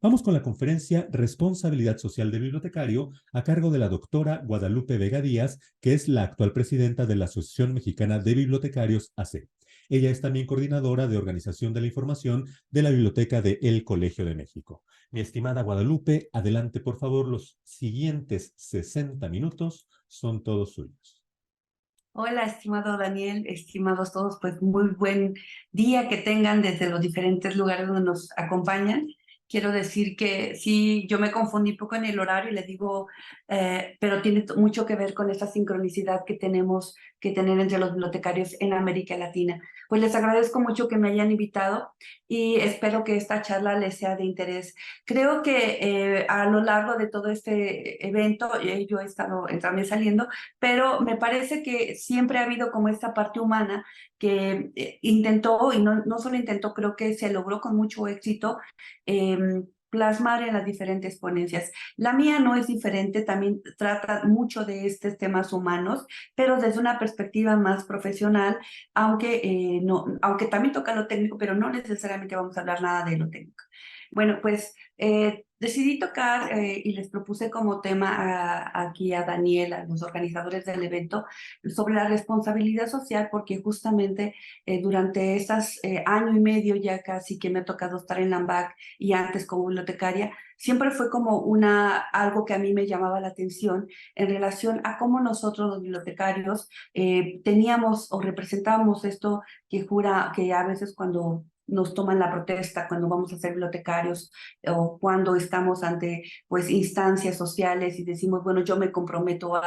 Vamos con la conferencia Responsabilidad Social del Bibliotecario a cargo de la doctora Guadalupe Vega Díaz, que es la actual presidenta de la Asociación Mexicana de Bibliotecarios AC. Ella es también coordinadora de Organización de la Información de la Biblioteca de El Colegio de México. Mi estimada Guadalupe, adelante por favor, los siguientes 60 minutos son todos suyos. Hola, estimado Daniel, estimados todos, pues muy buen día que tengan desde los diferentes lugares donde nos acompañan. Quiero decir que sí, yo me confundí un poco en el horario y les digo, pero tiene mucho que ver con esta sincronicidad que tenemos que tener entre los bibliotecarios en América Latina. Pues les agradezco mucho que me hayan invitado y espero que esta charla les sea de interés. Creo que a lo largo de todo este evento, yo he estado entrando y saliendo, pero me parece que siempre ha habido como esta parte humana que intentó, y no solo intentó, creo que se logró con mucho éxito, plasmar en las diferentes ponencias. La mía no es diferente, también trata mucho de estos temas humanos, pero desde una perspectiva más profesional, aunque también toca lo técnico, pero no necesariamente vamos a hablar nada de lo técnico. Bueno, pues decidí tocar y les propuse como tema aquí a Daniel, a los organizadores del evento, sobre la responsabilidad social, porque justamente durante estos año y medio ya casi que me ha tocado estar en la AMBAC y antes como bibliotecaria, siempre fue como algo que a mí me llamaba la atención en relación a cómo nosotros los bibliotecarios teníamos o representábamos esto que a veces cuando nos toman la protesta, cuando vamos a ser bibliotecarios o cuando estamos ante pues instancias sociales y decimos, bueno, yo me comprometo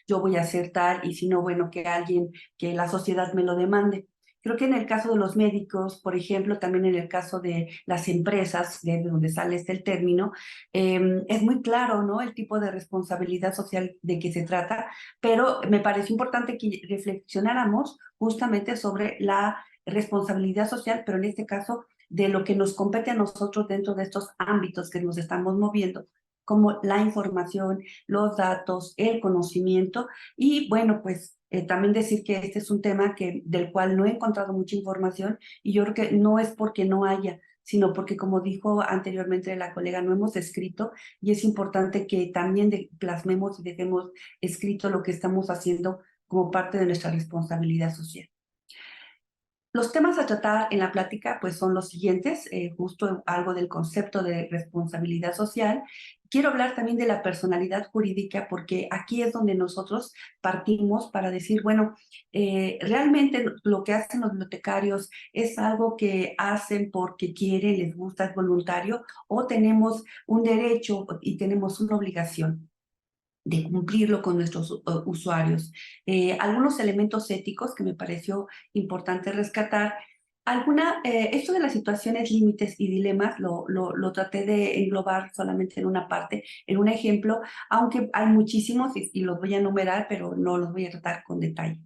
yo voy a hacer tal, y si no, bueno, que la sociedad me lo demande. Creo que en el caso de los médicos, por ejemplo, también en el caso de las empresas, de donde sale el término, es muy claro, ¿no? El tipo de responsabilidad social de que se trata, pero me pareció importante que reflexionáramos justamente sobre la responsabilidad social, pero en este caso de lo que nos compete a nosotros dentro de estos ámbitos que nos estamos moviendo, como la información, los datos, el conocimiento. Y bueno, pues también decir que este es un tema del cual no he encontrado mucha información, y yo creo que no es porque no haya, sino porque, como dijo anteriormente la colega, no hemos escrito, y es importante que también plasmemos y dejemos escrito lo que estamos haciendo como parte de nuestra responsabilidad social. Los temas a tratar en la plática pues son los siguientes, justo algo del concepto de responsabilidad social. Quiero hablar también de la personalidad jurídica, porque aquí es donde nosotros partimos para decir, bueno, realmente lo que hacen los bibliotecarios es algo que hacen porque quieren, les gusta, es voluntario, o tenemos un derecho y tenemos una obligación de cumplirlo con nuestros usuarios. Algunos elementos éticos que me pareció importante rescatar. Esto de las situaciones, límites y dilemas lo traté de englobar solamente en una parte, en un ejemplo, aunque hay muchísimos y los voy a enumerar, pero no los voy a tratar con detalle.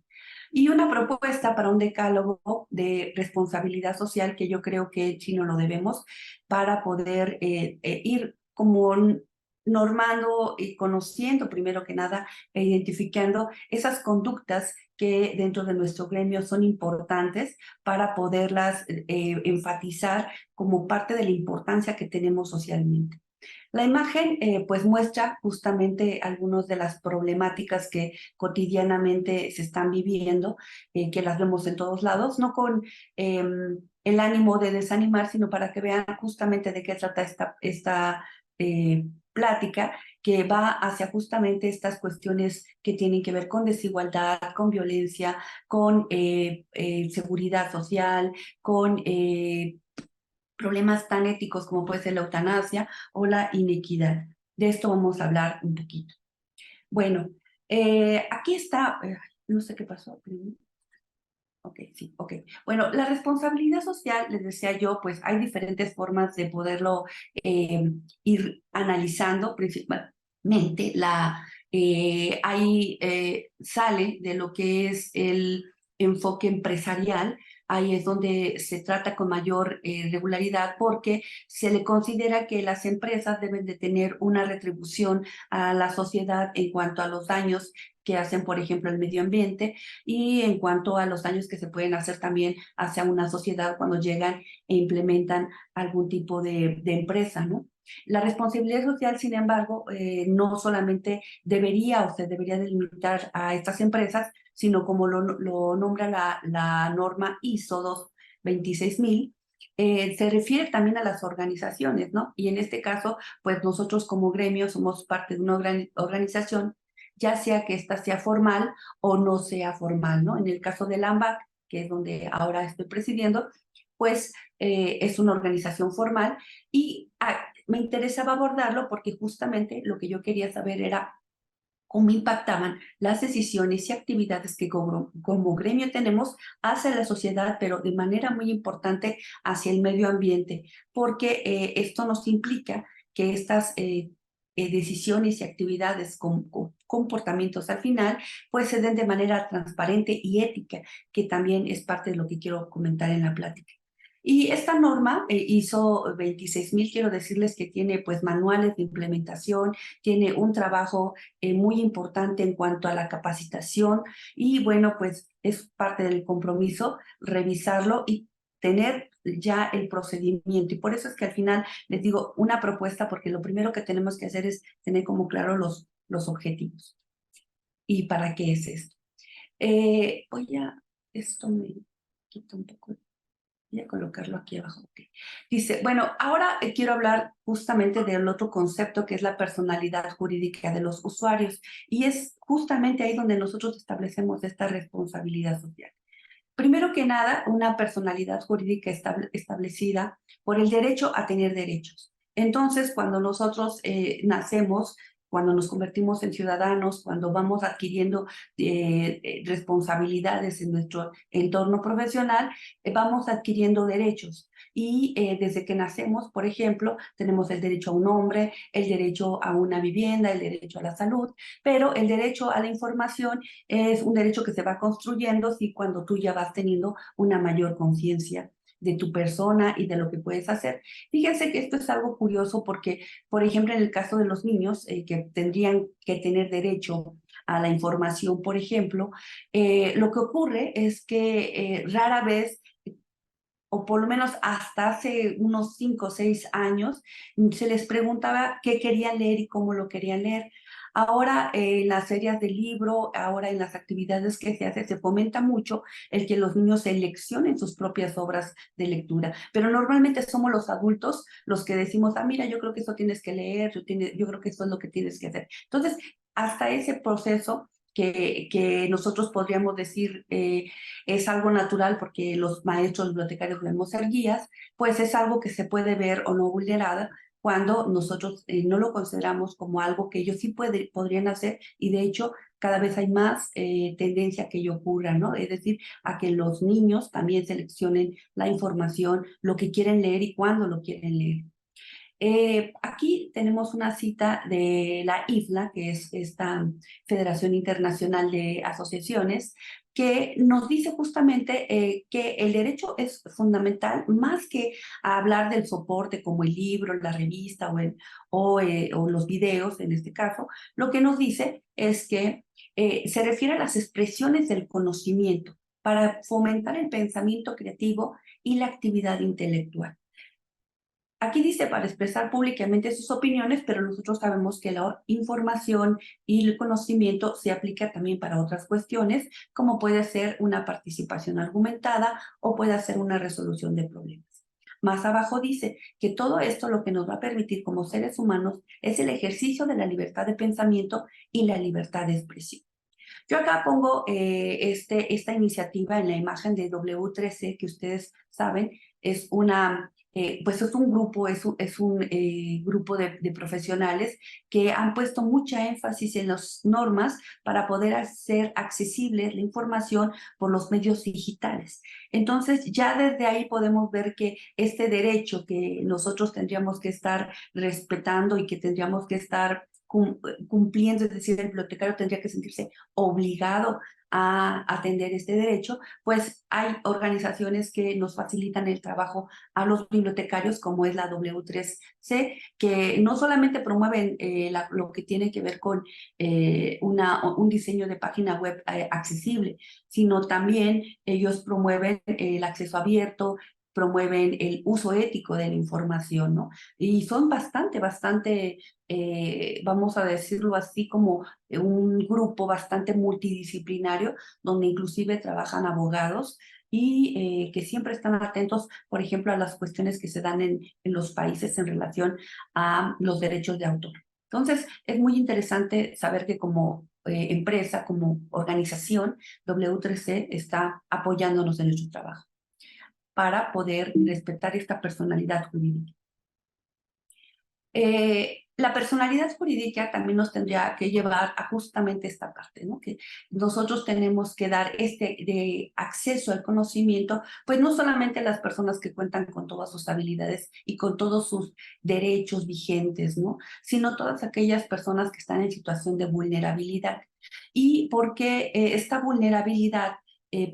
Y una propuesta para un decálogo de responsabilidad social que yo creo que sí no lo debemos, para poder ir como normando y conociendo primero que nada e identificando esas conductas que dentro de nuestro gremio son importantes para poderlas enfatizar como parte de la importancia que tenemos socialmente. La imagen pues muestra justamente algunas de las problemáticas que cotidianamente se están viviendo, que las vemos en todos lados, no con el ánimo de desanimar, sino para que vean justamente de qué trata esta plática, que va hacia justamente estas cuestiones que tienen que ver con desigualdad, con violencia, con seguridad social, con problemas tan éticos como puede ser la eutanasia o la inequidad. De esto vamos a hablar un poquito. Bueno, aquí está, no sé qué pasó. Ok, sí, ok. Bueno, la responsabilidad social, les decía yo, pues hay diferentes formas de poderlo ir analizando, principalmente ahí sale de lo que es el enfoque empresarial. Ahí es donde se trata con mayor regularidad, porque se le considera que las empresas deben de tener una retribución a la sociedad en cuanto a los daños que hacen, por ejemplo, el medio ambiente, y en cuanto a los daños que se pueden hacer también hacia una sociedad cuando llegan e implementan algún tipo de empresa, ¿no? La responsabilidad social, sin embargo, no solamente debería o se debería delimitar a estas empresas, sino como lo nombra la norma ISO 26000, se refiere también a las organizaciones, ¿no? Y en este caso, pues nosotros como gremio somos parte de una organización, ya sea que ésta sea formal o no sea formal, ¿no? En el caso del AMBAC, que es donde ahora estoy presidiendo, pues es una organización formal y me interesaba abordarlo porque justamente lo que yo quería saber era cómo impactaban las decisiones y actividades que como gremio tenemos hacia la sociedad, pero de manera muy importante hacia el medio ambiente, porque esto nos implica que estas decisiones y actividades con comportamientos al final, pues se den de manera transparente y ética, que también es parte de lo que quiero comentar en la plática. Y esta norma ISO 26000, quiero decirles que tiene pues manuales de implementación, tiene un trabajo muy importante en cuanto a la capacitación y bueno, pues es parte del compromiso revisarlo y tener ya el procedimiento. Y por eso es que al final les digo una propuesta, porque lo primero que tenemos que hacer es tener como claro los objetivos. ¿Y para qué es esto? Esto me quita un poco. Voy a colocarlo aquí abajo. Okay. Dice, bueno, ahora quiero hablar justamente del otro concepto que es la personalidad jurídica de los usuarios. Y es justamente ahí donde nosotros establecemos esta responsabilidad social. Primero que nada, una personalidad jurídica establecida por el derecho a tener derechos. Entonces, cuando nosotros nacemos, cuando nos convertimos en ciudadanos, cuando vamos adquiriendo responsabilidades en nuestro entorno profesional, vamos adquiriendo derechos. Y desde que nacemos, por ejemplo, tenemos el derecho a un nombre, el derecho a una vivienda, el derecho a la salud, pero el derecho a la información es un derecho que se va construyendo sí, cuando tú ya vas teniendo una mayor conciencia de tu persona y de lo que puedes hacer. Fíjense que esto es algo curioso porque, por ejemplo, en el caso de los niños que tendrían que tener derecho a la información, por ejemplo, lo que ocurre es que rara vez o por lo menos hasta hace unos 5 o 6 años, se les preguntaba qué querían leer y cómo lo querían leer. Ahora en las ferias de libro, ahora en las actividades que se hace, se fomenta mucho el que los niños seleccionen sus propias obras de lectura, pero normalmente somos los adultos los que decimos, mira, yo creo que eso tienes que leer, yo creo que eso es lo que tienes que hacer. Entonces, hasta ese proceso que nosotros podríamos decir es algo natural porque los maestros bibliotecarios debemos ser guías, pues es algo que se puede ver o no vulnerada cuando nosotros no lo consideramos como algo que ellos sí podrían hacer y de hecho cada vez hay más tendencia a que ello ocurra, ¿no? Es decir, a que los niños también seleccionen la información, lo que quieren leer y cuándo lo quieren leer. Aquí tenemos una cita de la IFLA, que es esta Federación Internacional de Asociaciones, que nos dice justamente que el derecho es fundamental, más que hablar del soporte como el libro, la revista o los videos, en este caso, lo que nos dice es que se refiere a las expresiones del conocimiento para fomentar el pensamiento creativo y la actividad intelectual. Aquí dice para expresar públicamente sus opiniones, pero nosotros sabemos que la información y el conocimiento se aplica también para otras cuestiones, como puede ser una participación argumentada o puede ser una resolución de problemas. Más abajo dice que todo esto lo que nos va a permitir como seres humanos es el ejercicio de la libertad de pensamiento y la libertad de expresión. Yo acá pongo esta iniciativa en la imagen de W3C, que ustedes saben, es pues es un grupo, es un grupo de profesionales que han puesto mucha énfasis en las normas para poder hacer accesible la información por los medios digitales. Entonces, ya desde ahí podemos ver que este derecho que nosotros tendríamos que estar respetando y que tendríamos que estar cumpliendo, es decir, el bibliotecario tendría que sentirse obligado a atender este derecho, pues hay organizaciones que nos facilitan el trabajo a los bibliotecarios, como es la W3C, que no solamente promueven lo que tiene que ver con un diseño de página web accesible, sino también ellos promueven el acceso abierto, promueven el uso ético de la información, ¿no? Y son bastante, vamos a decirlo así, como un grupo bastante multidisciplinario, donde inclusive trabajan abogados y que siempre están atentos, por ejemplo, a las cuestiones que se dan en los países en relación a los derechos de autor. Entonces, es muy interesante saber que como empresa, como organización, W3C está apoyándonos en nuestro trabajo para poder respetar esta personalidad jurídica. La personalidad jurídica también nos tendría que llevar a justamente esta parte, ¿no? Que nosotros tenemos que dar de acceso al conocimiento, pues no solamente a las personas que cuentan con todas sus habilidades y con todos sus derechos vigentes, ¿no? Sino todas aquellas personas que están en situación de vulnerabilidad. Y porque esta vulnerabilidad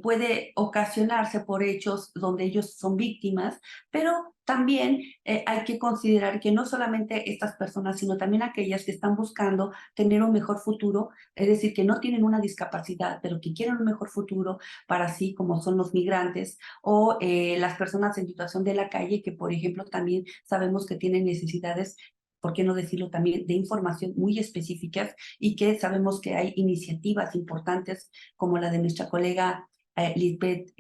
puede ocasionarse por hechos donde ellos son víctimas, pero también hay que considerar que no solamente estas personas, sino también aquellas que están buscando tener un mejor futuro, es decir, que no tienen una discapacidad, pero que quieren un mejor futuro para sí, como son los migrantes o las personas en situación de la calle, que por ejemplo también sabemos que tienen necesidades, por qué no decirlo también, de información muy específicas y que sabemos que hay iniciativas importantes como la de nuestra colega Lisbeth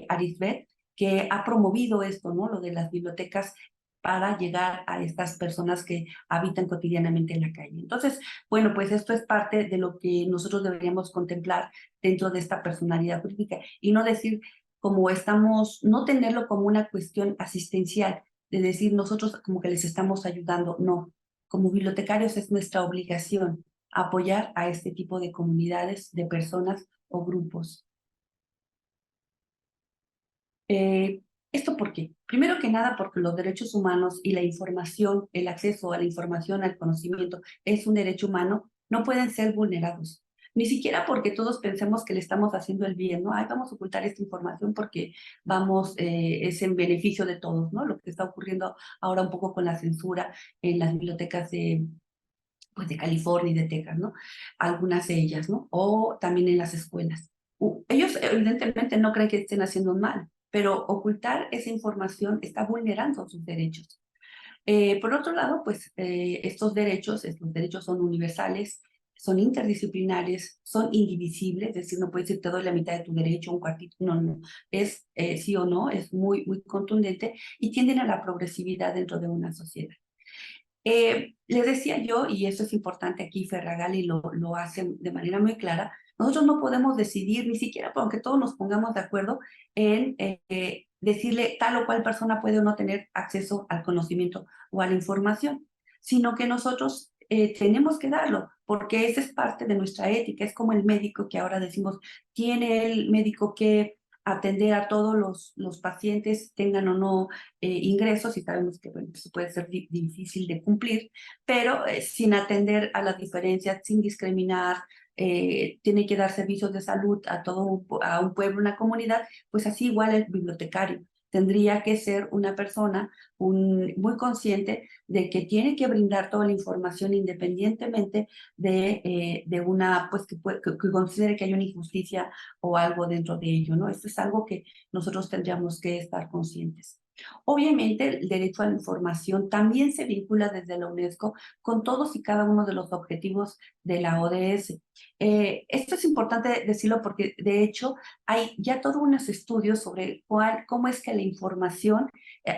Arisbet, que ha promovido esto, ¿no? Lo de las bibliotecas para llegar a estas personas que habitan cotidianamente en la calle. Entonces, bueno, pues esto es parte de lo que nosotros deberíamos contemplar dentro de esta personalidad jurídica y no decir como estamos, no tenerlo como una cuestión asistencial, de decir nosotros como que les estamos ayudando, no. Como bibliotecarios es nuestra obligación apoyar a este tipo de comunidades, de personas o grupos. ¿Esto por qué? Primero que nada porque los derechos humanos y la información, el acceso a la información, al conocimiento, es un derecho humano, no pueden ser vulnerados. Ni siquiera porque todos pensemos que le estamos haciendo el bien, ¿no? Ay, vamos a ocultar esta información porque es en beneficio de todos, ¿no? Lo que está ocurriendo ahora un poco con la censura en las bibliotecas pues de California y de Texas, ¿no? Algunas de ellas, ¿no? O también en las escuelas. Ellos evidentemente no creen que estén haciendo un mal, pero ocultar esa información está vulnerando sus derechos. Por otro lado, pues estos derechos son universales, son interdisciplinares, son indivisibles, es decir, no puedes decir te doy la mitad de tu derecho, un cuartito, no, no, es sí o no, es muy, muy contundente y tienden a la progresividad dentro de una sociedad. Les decía yo, y eso es importante aquí, Ferragali lo hace de manera muy clara, nosotros no podemos decidir, ni siquiera aunque todos nos pongamos de acuerdo en decirle tal o cual persona puede o no tener acceso al conocimiento o a la información, sino que nosotros tenemos que darlo, porque esa es parte de nuestra ética, es como el médico que ahora decimos, tiene el médico que atender a todos los pacientes, tengan o no ingresos, y sabemos que bueno, eso puede ser difícil de cumplir, pero sin atender a las diferencias, sin discriminar, tiene que dar servicios de salud a a un pueblo, una comunidad, pues así igual el bibliotecario. Tendría que ser una persona muy consciente de que tiene que brindar toda la información independientemente de una, pues que considere que hay una injusticia o algo dentro de ello, ¿no? Esto es algo que nosotros tendríamos que estar conscientes. Obviamente, el derecho a la información también se vincula desde la UNESCO con todos y cada uno de los objetivos de la ODS. Esto es importante decirlo porque, de hecho, hay ya todos unos estudios sobre cómo es que la información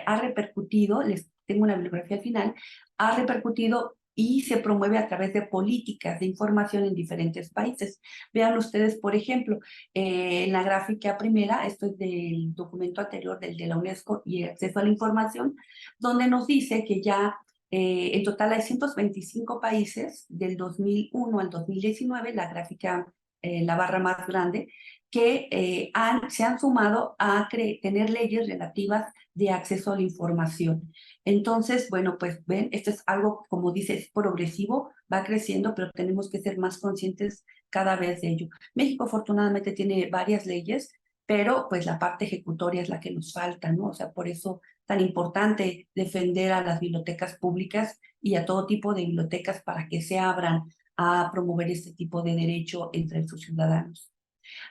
ha repercutido, les tengo una bibliografía al final, ha repercutido y se promueve a través de políticas de información en diferentes países. Vean ustedes, por ejemplo, en la gráfica primera, esto es del documento anterior, del de la UNESCO y el acceso a la información, donde nos dice que ya en total hay 125 países del 2001 al 2019, la gráfica, la barra más grande, que se han sumado a tener leyes relativas de acceso a la información. Entonces, bueno, pues ven, esto es algo, como dice, es progresivo, va creciendo, pero tenemos que ser más conscientes cada vez de ello. México afortunadamente tiene varias leyes, pero pues la parte ejecutoria es la que nos falta, ¿no? O sea, por eso tan importante defender a las bibliotecas públicas y a todo tipo de bibliotecas para que se abran a promover este tipo de derecho entre sus ciudadanos.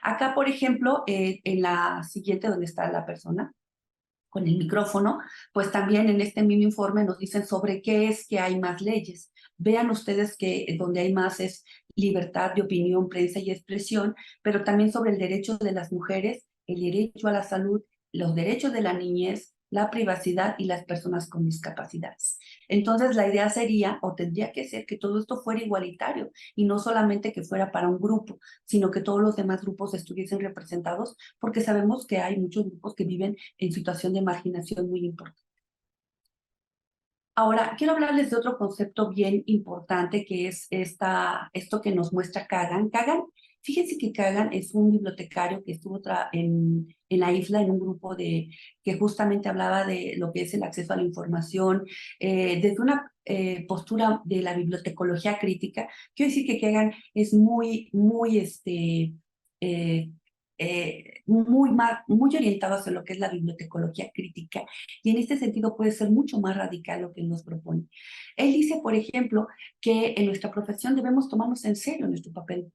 Acá, por ejemplo, en la siguiente, donde está la persona, con el micrófono, pues también en este mismo informe nos dicen sobre qué es que hay más leyes. Vean ustedes que donde hay más es libertad de opinión, prensa y expresión, pero también sobre el derecho de las mujeres, el derecho a la salud, los derechos de la niñez, la privacidad y las personas con discapacidades. Entonces, la idea sería, o tendría que ser, que todo esto fuera igualitario y no solamente que fuera para un grupo, sino que todos los demás grupos estuviesen representados, porque sabemos que hay muchos grupos que viven en situación de marginación muy importante. Ahora, quiero hablarles de otro concepto bien importante que es esto que nos muestra Kagan. Kagan, fíjense que Kagan es un bibliotecario que estuvo en la isla en un grupo que justamente hablaba de lo que es el acceso a la información, desde una postura de la bibliotecología crítica. Quiero decir que Kagan es eh, muy orientado hacia lo que es la bibliotecología crítica y en este sentido puede ser mucho más radical lo que él nos propone. Él dice, por ejemplo, que en nuestra profesión debemos tomarnos en serio nuestro papel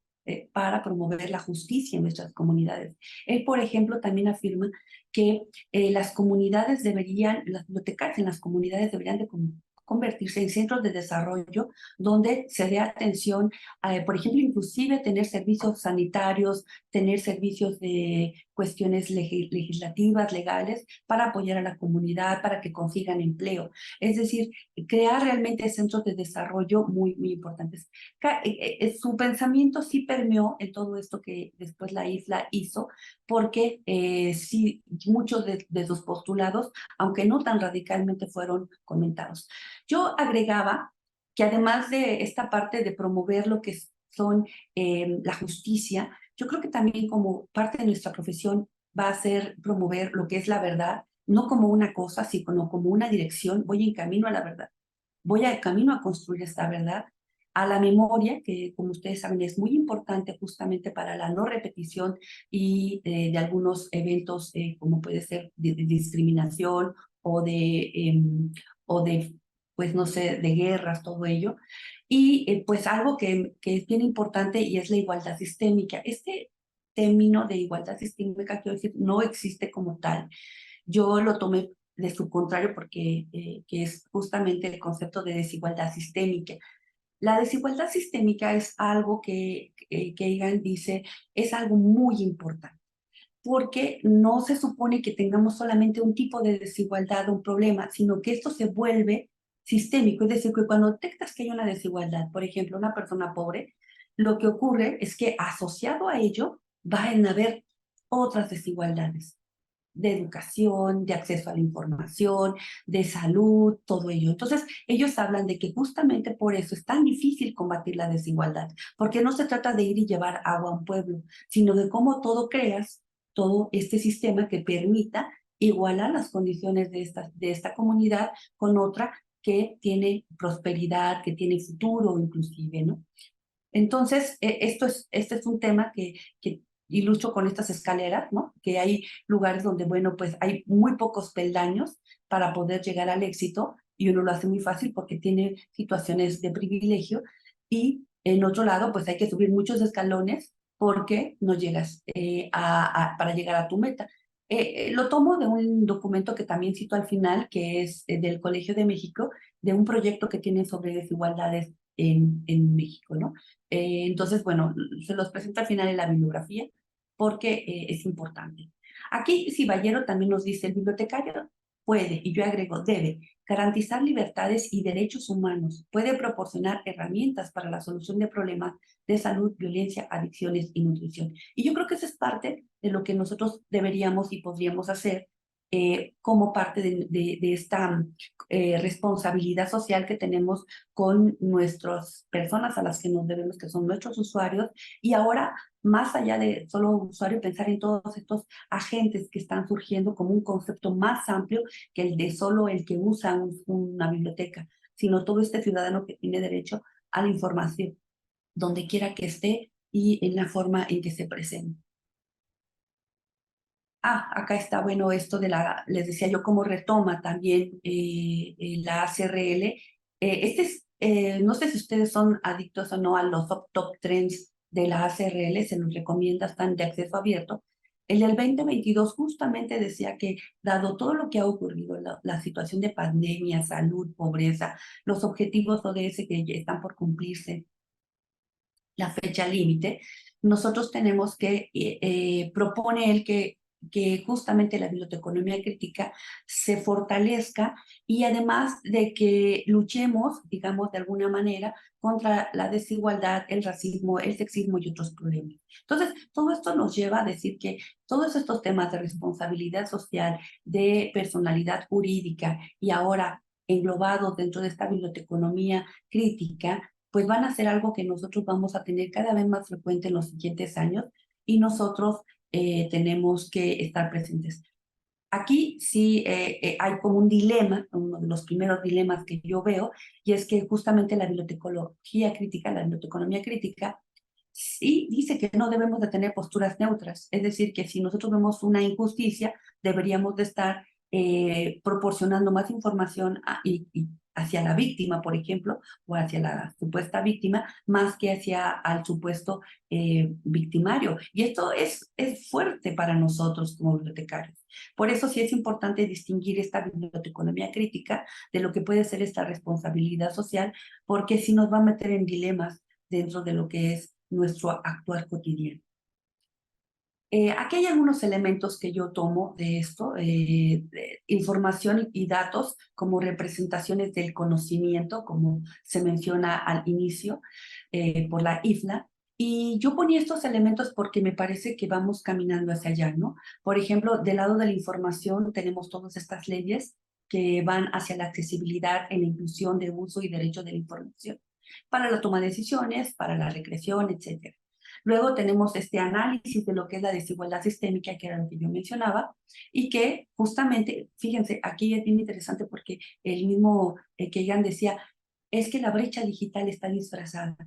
para promover la justicia en nuestras comunidades. Él, por ejemplo, también afirma que las comunidades deberían, las bibliotecas en las comunidades deberían de convertirse en centros de desarrollo donde se dé atención, por ejemplo, inclusive tener servicios sanitarios, tener servicios de cuestiones legislativas, legales, para apoyar a la comunidad, para que consigan empleo. Es decir, crear realmente centros de desarrollo muy importantes. Su pensamiento sí permeó en todo esto que después la isla hizo, porque sí, muchos de sus postulados, aunque no tan radicalmente, fueron comentados. Yo agregaba que además de esta parte de promover lo que son la justicia, yo creo que también como parte de nuestra profesión va a ser promover lo que es la verdad, no como una cosa, sino como una dirección. Voy en camino a la verdad, voy en camino a construir esta verdad, a la memoria, que como ustedes saben es muy importante justamente para la no repetición y de algunos eventos como puede ser de discriminación o de, pues no sé, de guerras, todo ello. Y pues algo que es bien importante y es la igualdad sistémica. Este término de igualdad sistémica, quiero decir, no existe como tal. Yo lo tomé de su contrario porque que es justamente el concepto de desigualdad sistémica. La desigualdad sistémica es algo que Egan dice es algo muy importante, porque no se supone que tengamos solamente un tipo de desigualdad o un problema, sino que esto se vuelve sistémico. Es decir, que cuando detectas que hay una desigualdad, por ejemplo, una persona pobre, lo que ocurre es que asociado a ello van a haber otras desigualdades de educación, de acceso a la información, de salud, todo ello. Entonces, ellos hablan de que justamente por eso es tan difícil combatir la desigualdad, porque no se trata de ir y llevar agua a un pueblo, sino de cómo todo creas, todo este sistema que permita igualar las condiciones de esta comunidad con otra que tiene prosperidad, que tiene futuro inclusive, ¿no? Entonces, este es un tema que ilustro con estas escaleras, ¿no? Que hay lugares donde, bueno, pues hay muy pocos peldaños para poder llegar al éxito y uno lo hace muy fácil porque tiene situaciones de privilegio y en otro lado, pues hay que subir muchos escalones porque no llegas para llegar a tu meta. Lo tomo de un documento que también cito al final, que es del Colegio de México, de un proyecto que tienen sobre desigualdades en México, ¿no? Entonces, bueno, se los presento al final en la bibliografía porque es importante. Aquí Ciballero también nos dice, el bibliotecario puede, y yo agrego, debe garantizar libertades y derechos humanos, puede proporcionar herramientas para la solución de problemas de salud, violencia, adicciones y nutrición. Y yo creo que eso es parte de lo que nosotros deberíamos y podríamos hacer como parte de esta responsabilidad social que tenemos con nuestras personas a las que nos debemos, que son nuestros usuarios, y ahora, más allá de solo usuario, pensar en todos estos agentes que están surgiendo como un concepto más amplio que el de solo el que usa una biblioteca, sino todo este ciudadano que tiene derecho a la información, donde quiera que esté y en la forma en que se presente. Acá está, bueno, esto les decía yo, cómo retoma también la ACRL. No sé si ustedes son adictos o no a los top trends de la ACRL, se nos recomienda, están de acceso abierto. El del 2022 justamente decía que, dado todo lo que ha ocurrido, la situación de pandemia, salud, pobreza, los objetivos ODS que ya están por cumplirse, la fecha límite, nosotros tenemos que, propone él que justamente la biblioteconomía crítica se fortalezca y además de que luchemos, digamos, de alguna manera contra la desigualdad, el racismo, el sexismo y otros problemas. Entonces, todo esto nos lleva a decir que todos estos temas de responsabilidad social, de personalidad jurídica y ahora englobados dentro de esta biblioteconomía crítica, pues van a ser algo que nosotros vamos a tener cada vez más frecuente en los siguientes años y nosotros tenemos que estar presentes. Aquí sí hay como un dilema, uno de los primeros dilemas que yo veo, y es que justamente la bibliotecología crítica, la biblioteconomía crítica, sí dice que no debemos de tener posturas neutras, es decir, que si nosotros vemos una injusticia, deberíamos de estar proporcionando más información hacia la víctima, por ejemplo, o hacia la supuesta víctima, más que hacia al supuesto victimario. Y esto es fuerte para nosotros como bibliotecarios. Por eso sí es importante distinguir esta biblioteconomía crítica de lo que puede ser esta responsabilidad social, porque sí nos va a meter en dilemas dentro de lo que es nuestro actuar cotidiano. Aquí hay algunos elementos que yo tomo de esto, de información y datos como representaciones del conocimiento, como se menciona al inicio por la IFNA, y yo ponía estos elementos porque me parece que vamos caminando hacia allá, ¿no? Por ejemplo, del lado de la información tenemos todas estas leyes que van hacia la accesibilidad en la inclusión de uso y derecho de la información, para la toma de decisiones, para la recreación, etcétera. Luego tenemos este análisis de lo que es la desigualdad sistémica, que era lo que yo mencionaba, y que justamente, fíjense, aquí es bien interesante porque el mismo Kagan decía, es que la brecha digital está disfrazada.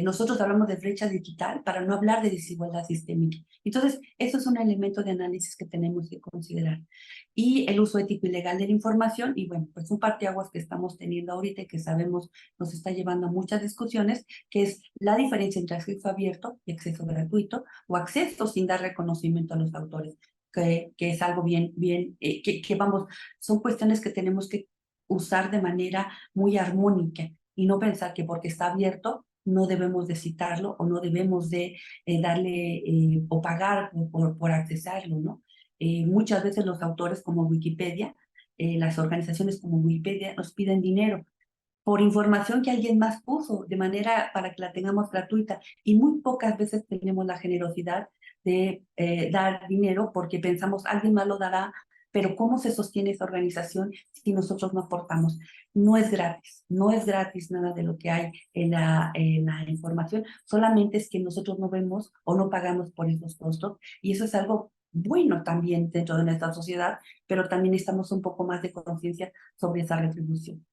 Nosotros hablamos de brecha digital para no hablar de desigualdad sistémica. Entonces, eso es un elemento de análisis que tenemos que considerar. Y el uso ético y legal de la información, y bueno, pues un parteaguas que estamos teniendo ahorita y que sabemos nos está llevando a muchas discusiones, que es la diferencia entre acceso abierto y acceso gratuito, o acceso sin dar reconocimiento a los autores, que es algo que vamos, son cuestiones que tenemos que usar de manera muy armónica y no pensar que porque está abierto no debemos de citarlo o no debemos de darle o pagar por accesarlo, ¿no? Muchas veces los autores como Wikipedia, las organizaciones como Wikipedia nos piden dinero por información que alguien más puso de manera para que la tengamos gratuita y muy pocas veces tenemos la generosidad de dar dinero porque pensamos alguien más lo dará, pero ¿cómo se sostiene esa organización si nosotros no aportamos? No es gratis, no es gratis nada de lo que hay en la información, solamente es que nosotros no vemos o no pagamos por esos costos y eso es algo bueno también dentro de nuestra sociedad, pero también necesitamos un poco más de conciencia sobre esa retribución.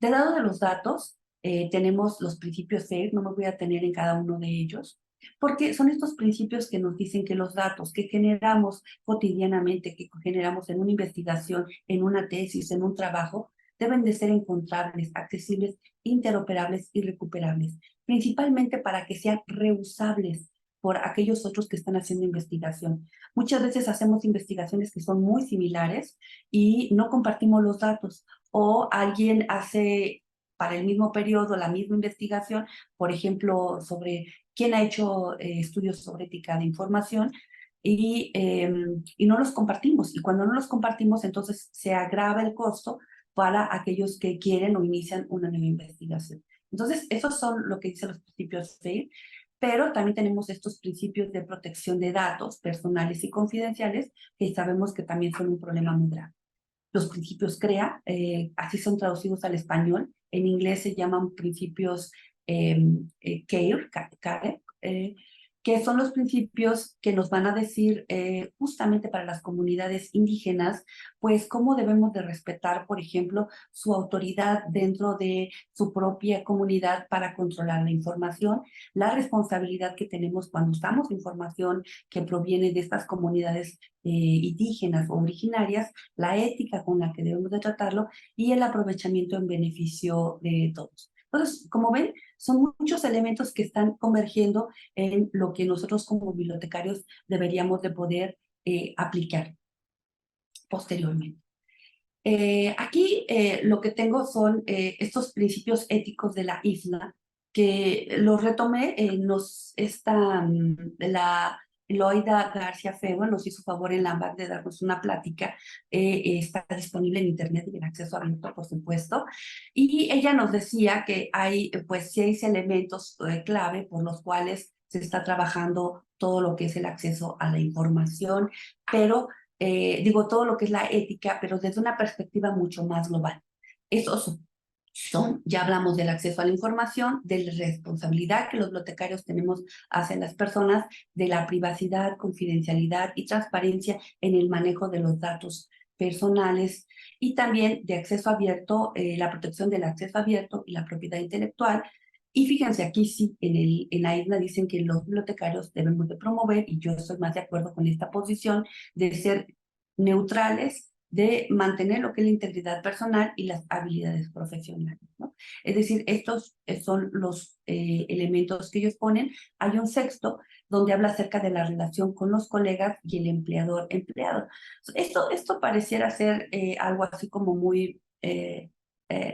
Del lado de los datos, tenemos los principios FAIR, no me voy a tener en cada uno de ellos, porque son estos principios que nos dicen que los datos que generamos cotidianamente, que generamos en una investigación, en una tesis, en un trabajo, deben de ser encontrables, accesibles, interoperables y recuperables, principalmente para que sean reusables por aquellos otros que están haciendo investigación. Muchas veces hacemos investigaciones que son muy similares y no compartimos los datos o alguien hace para el mismo periodo la misma investigación, por ejemplo, sobre quién ha hecho estudios sobre ética de información y no los compartimos. Y cuando no los compartimos, entonces se agrava el costo para aquellos que quieren o inician una nueva investigación. Entonces, esos son lo que dicen los principios FAIR, pero también tenemos estos principios de protección de datos personales y confidenciales que sabemos que también son un problema muy grave. Los principios CREA, así son traducidos al español. En inglés se llaman principios CARE, que son los principios que nos van a decir justamente para las comunidades indígenas, pues cómo debemos de respetar, por ejemplo, su autoridad dentro de su propia comunidad para controlar la información, la responsabilidad que tenemos cuando usamos información que proviene de estas comunidades indígenas o originarias, la ética con la que debemos de tratarlo y el aprovechamiento en beneficio de todos. Entonces, como ven, son muchos elementos que están convergiendo en lo que nosotros como bibliotecarios deberíamos de poder aplicar posteriormente. Aquí lo que tengo son estos principios éticos de la isla que los retomé, la Loida García Fego nos hizo favor en la AMBAC de darnos una plática, está disponible en internet y en acceso abierto, por supuesto, y ella nos decía que hay pues 6 elementos clave por los cuales se está trabajando todo lo que es el acceso a la información, pero digo, todo lo que es la ética, pero desde una perspectiva mucho más global. Esos son, ya hablamos del acceso a la información, de la responsabilidad que los bibliotecarios tenemos hacia las personas, de la privacidad, confidencialidad y transparencia en el manejo de los datos personales y también de acceso abierto, la protección del acceso abierto y la propiedad intelectual. Y fíjense, aquí sí, en la isla dicen que los bibliotecarios debemos de promover, y yo estoy más de acuerdo con esta posición, de ser neutrales, de mantener lo que es la integridad personal y las habilidades profesionales, ¿no? Es decir, estos son los elementos que ellos ponen. Hay un sexto donde habla acerca de la relación con los colegas y el empleador-empleado. Esto pareciera ser algo así como muy...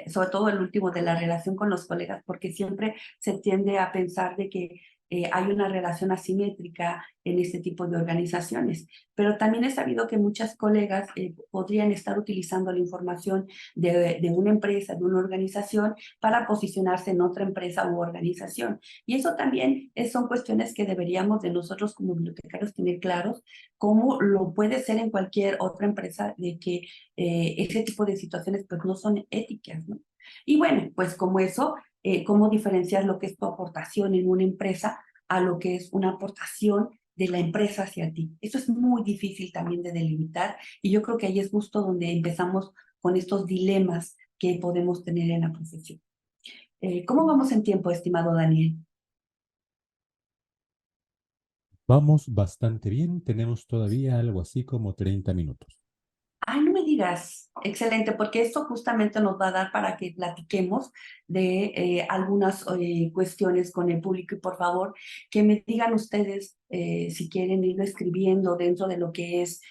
sobre todo el último de la relación con los colegas, porque siempre se tiende a pensar de que hay una relación asimétrica en este tipo de organizaciones, pero también he sabido que muchas colegas podrían estar utilizando la información de una empresa, de una organización, para posicionarse en otra empresa u organización. Y eso también son cuestiones que deberíamos de nosotros como bibliotecarios tener claros, cómo lo puede ser en cualquier otra empresa, de que ese tipo de situaciones pues no son éticas, ¿no? Y bueno, pues como eso, cómo diferenciar lo que es tu aportación en una empresa a lo que es una aportación de la empresa hacia ti. Eso es muy difícil también de delimitar, y yo creo que ahí es justo donde empezamos con estos dilemas que podemos tener en la profesión. ¿Cómo vamos en tiempo, estimado Daniel? Vamos bastante bien, tenemos todavía algo así como 30 minutos. Ay, no me digas, excelente, porque esto justamente nos va a dar para que platiquemos de algunas cuestiones con el público, y por favor que me digan ustedes si quieren irlo escribiendo dentro de lo que es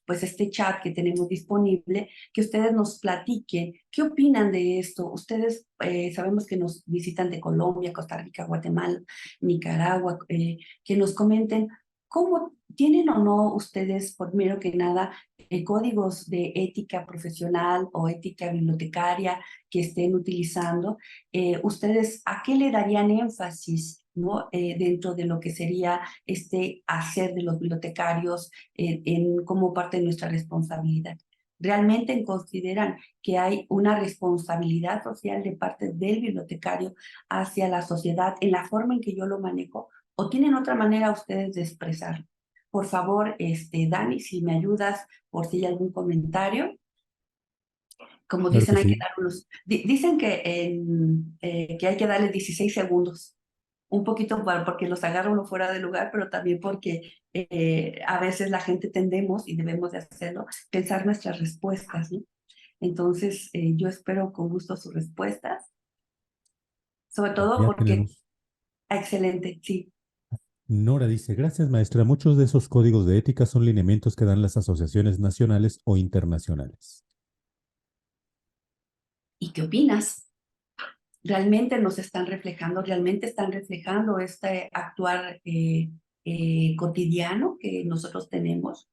pues este chat que tenemos disponible, que ustedes nos platiquen qué opinan de esto. Ustedes sabemos que nos visitan de Colombia, Costa Rica, Guatemala, Nicaragua, que nos comenten cómo tienen o no ustedes, por primero que nada, códigos de ética profesional o ética bibliotecaria que estén utilizando. ¿Ustedes a qué le darían énfasis, ¿no? Dentro de lo que sería este hacer de los bibliotecarios como parte de nuestra responsabilidad? ¿Realmente consideran que hay una responsabilidad social de parte del bibliotecario hacia la sociedad en la forma en que yo lo manejo? ¿O tienen otra manera ustedes de expresarlo? Por favor, Dani, si me ayudas, por si hay algún comentario. Como Claro dicen, que hay que sí. dar dicen que hay que darle 16 segundos. Un poquito porque los agarra uno fuera de lugar, pero también porque a veces la gente tendemos, y debemos de hacerlo, pensar nuestras respuestas, ¿no? Entonces, yo espero con gusto sus respuestas, sobre todo Ya porque, tenemos. excelente, sí. Nora dice, gracias maestra, muchos de esos códigos de ética son lineamientos que dan las asociaciones nacionales o internacionales. ¿Y qué opinas? ¿Realmente nos están reflejando, realmente están reflejando este actuar cotidiano que nosotros tenemos?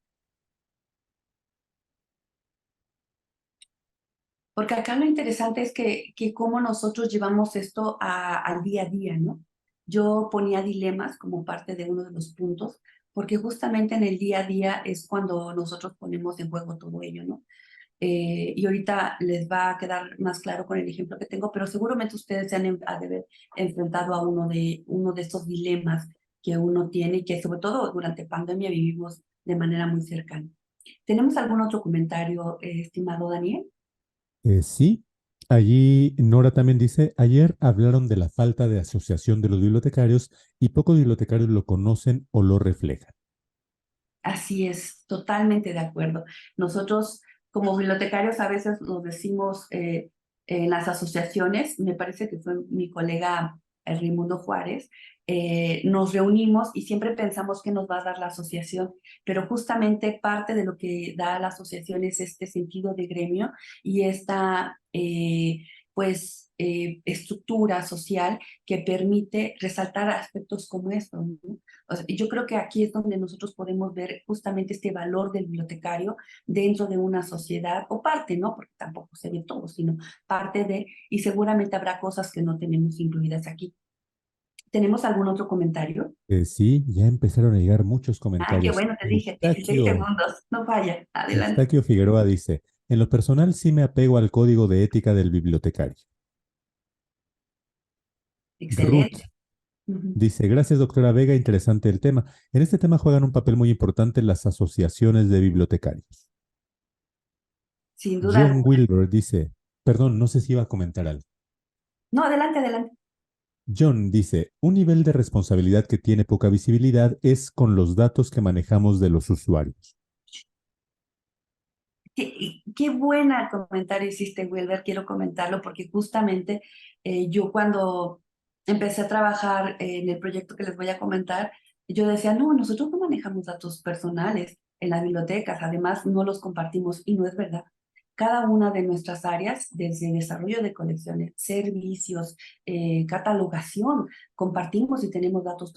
Porque acá lo interesante es que cómo nosotros llevamos esto al día a día, ¿no? Yo ponía dilemas como parte de uno de los puntos, porque justamente en el día a día es cuando nosotros ponemos en juego todo ello, ¿no? Y ahorita les va a quedar más claro con el ejemplo que tengo, pero seguramente ustedes se han de haber enfrentado a uno de estos dilemas que uno tiene y que sobre todo durante pandemia vivimos de manera muy cercana. ¿Tenemos algún otro comentario, estimado Daniel? Sí, allí Nora también dice, ayer hablaron de la falta de asociación de los bibliotecarios y pocos bibliotecarios lo conocen o lo reflejan. Así es, totalmente de acuerdo. Nosotros como bibliotecarios a veces nos decimos en las asociaciones, me parece que fue mi colega Raimundo Juárez, nos reunimos y siempre pensamos que nos va a dar la asociación, pero justamente parte de lo que da la asociación es este sentido de gremio y esta, estructura social que permite resaltar aspectos como estos, ¿no? O sea, yo creo que aquí es donde nosotros podemos ver justamente este valor del bibliotecario dentro de una sociedad, o parte, ¿no? Porque tampoco se ve todo, sino parte de, y seguramente habrá cosas que no tenemos incluidas aquí. ¿Tenemos algún otro comentario? Sí, ya empezaron a llegar muchos Ay, qué comentarios. bueno, te dije, 16 segundos, no falla, adelante. Eustaquio Figueroa dice, en lo personal sí me apego al código de ética del bibliotecario. Ruth Excelente. Ujú. dice, gracias doctora Vega, interesante el tema. En este tema juegan un papel muy importante las asociaciones de bibliotecarios. Sin duda John alguna. Wilber dice, perdón, no sé si iba a comentar algo. No, adelante, adelante. John dice, un nivel de responsabilidad que tiene poca visibilidad es con los datos que manejamos de los usuarios. Qué buena comentario hiciste, Wilber. Quiero comentarlo porque justamente yo cuando empecé a trabajar en el proyecto que les voy a comentar, yo decía, no, nosotros no manejamos datos personales en las bibliotecas, además no los compartimos y no es verdad. Cada una de nuestras áreas, desde desarrollo de colecciones, servicios, catalogación, compartimos y tenemos datos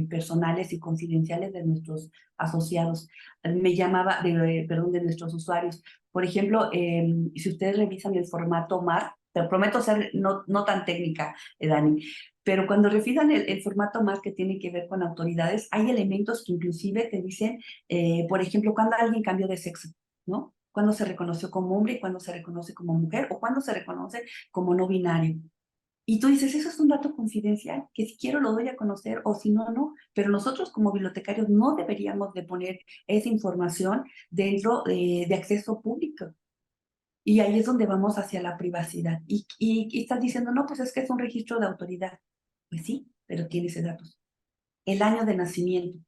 personales y confidenciales de nuestros asociados. Me llamaba, perdón, de nuestros usuarios. Por ejemplo, si ustedes revisan el formato MAR, te prometo ser no tan técnica, Dani, pero cuando revisan el formato MAR que tiene que ver con autoridades, hay elementos que inclusive te dicen, por ejemplo, cuando alguien cambió de sexo, ¿no? Cuando se reconoció como hombre y cuando se reconoce como mujer o cuando se reconoce como no binario. Y tú dices, eso es un dato confidencial, que si quiero lo doy a conocer o si no, no. Pero nosotros como bibliotecarios no deberíamos de poner esa información dentro de acceso público. Y ahí es donde vamos hacia la privacidad. Y estás diciendo, no, pues es que es un registro de autoridad. Pues sí, pero tiene ese datos. El año de nacimiento.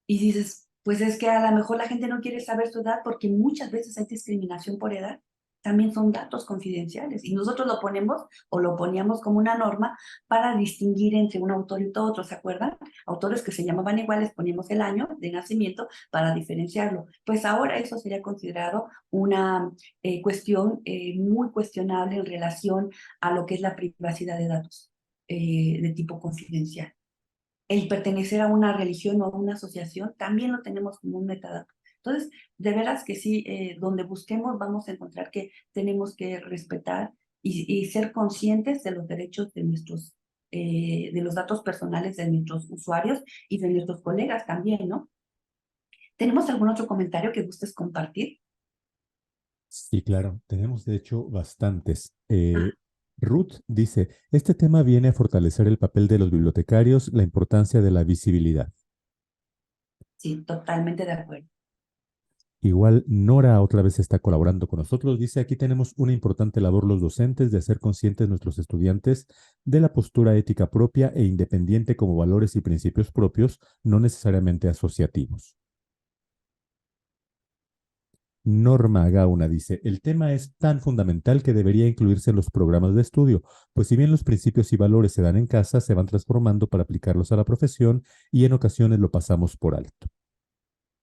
Y dices, pues es que a lo mejor la gente no quiere saber su edad porque muchas veces hay discriminación por edad. También son datos confidenciales. Y nosotros lo ponemos o lo poníamos como una norma para distinguir entre un autor y otro. ¿Se acuerdan? Autores que se llamaban iguales, poníamos el año de nacimiento para diferenciarlo. Pues ahora eso sería considerado una cuestión muy cuestionable en relación a lo que es la privacidad de datos de tipo confidencial. El pertenecer a una religión o a una asociación también lo tenemos como un metadato. Entonces, de veras que sí, donde busquemos vamos a encontrar que tenemos que respetar y ser conscientes de los derechos de nuestros, de los datos personales de nuestros usuarios y de nuestros colegas también, ¿no? ¿Tenemos algún otro comentario que gustes compartir? Sí, claro, tenemos de hecho bastantes. Ruth dice, este tema viene a fortalecer el papel de los bibliotecarios, la importancia de la visibilidad. Sí, totalmente de acuerdo. Igual Nora otra vez está colaborando con nosotros. Dice, aquí tenemos una importante labor los docentes de hacer conscientes nuestros estudiantes de la postura ética propia e independiente como valores y principios propios, no necesariamente asociativos. Norma Gauna dice, el tema es tan fundamental que debería incluirse en los programas de estudio, pues si bien los principios y valores se dan en casa, se van transformando para aplicarlos a la profesión y en ocasiones lo pasamos por alto.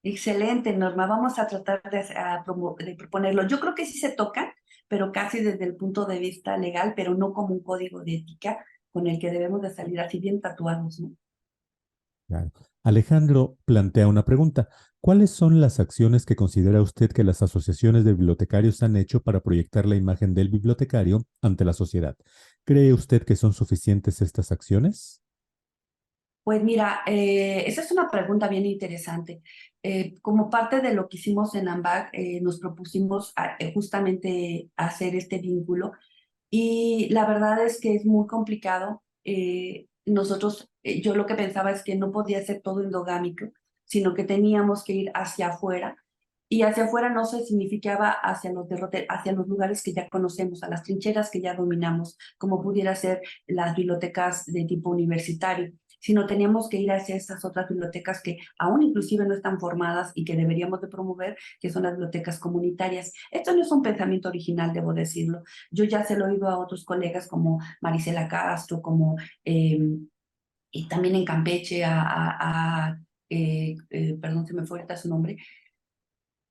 Excelente, Norma. Vamos a tratar de proponerlo. Yo creo que sí se toca, pero casi desde el punto de vista legal, pero no como un código de ética con el que debemos de salir así bien tatuados, ¿no? Claro. Alejandro plantea una pregunta. ¿Cuáles son las acciones que considera usted que las asociaciones de bibliotecarios han hecho para proyectar la imagen del bibliotecario ante la sociedad? ¿Cree usted que son suficientes estas acciones? Pues mira, esa es una pregunta bien interesante. Como parte de lo que hicimos en AMBAC, nos propusimos justamente hacer este vínculo y la verdad es que es muy complicado. Nosotros, yo lo que pensaba es que no podía ser todo endogámico, sino que teníamos que ir hacia afuera. Y hacia afuera no se significaba hacia los derrotes, hacia los lugares que ya conocemos, a las trincheras que ya dominamos, como pudiera ser las bibliotecas de tipo universitario. sino teníamos que ir hacia esas otras bibliotecas que aún inclusive no están formadas y que deberíamos de promover, que son las bibliotecas comunitarias. Esto no es un pensamiento original, debo decirlo. Yo ya se lo he oído a otros colegas como Marisela Castro, como y también en Campeche, perdón, se me fue ahorita su nombre,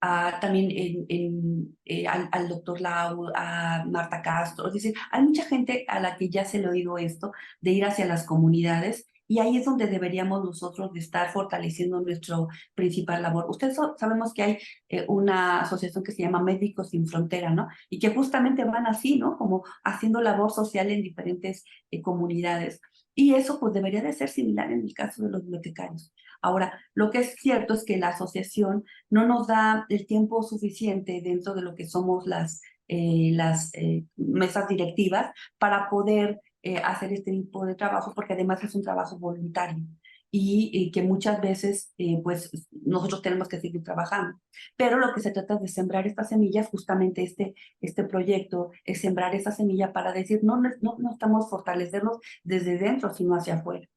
también al doctor Lau, a Marta Castro. Es decir, hay mucha gente a la que ya se le ha oído esto, de ir hacia las comunidades, y ahí es donde deberíamos nosotros de estar fortaleciendo nuestro principal labor. Ustedes sabemos que hay una asociación que se llama Médicos Sin Frontera, ¿no? Y que justamente van así, ¿no? Como haciendo labor social en diferentes comunidades. Y eso pues debería de ser similar en el caso de los bibliotecarios. Ahora, lo que es cierto es que la asociación no nos da el tiempo suficiente dentro de lo que somos las mesas directivas para poder hacer este tipo de trabajo, porque además es un trabajo voluntario y que muchas veces pues nosotros tenemos que seguir trabajando. Pero lo que se trata es de sembrar estas semillas, justamente este proyecto es sembrar esa semilla para decir, no estamos fortalecernos desde dentro, sino hacia afuera.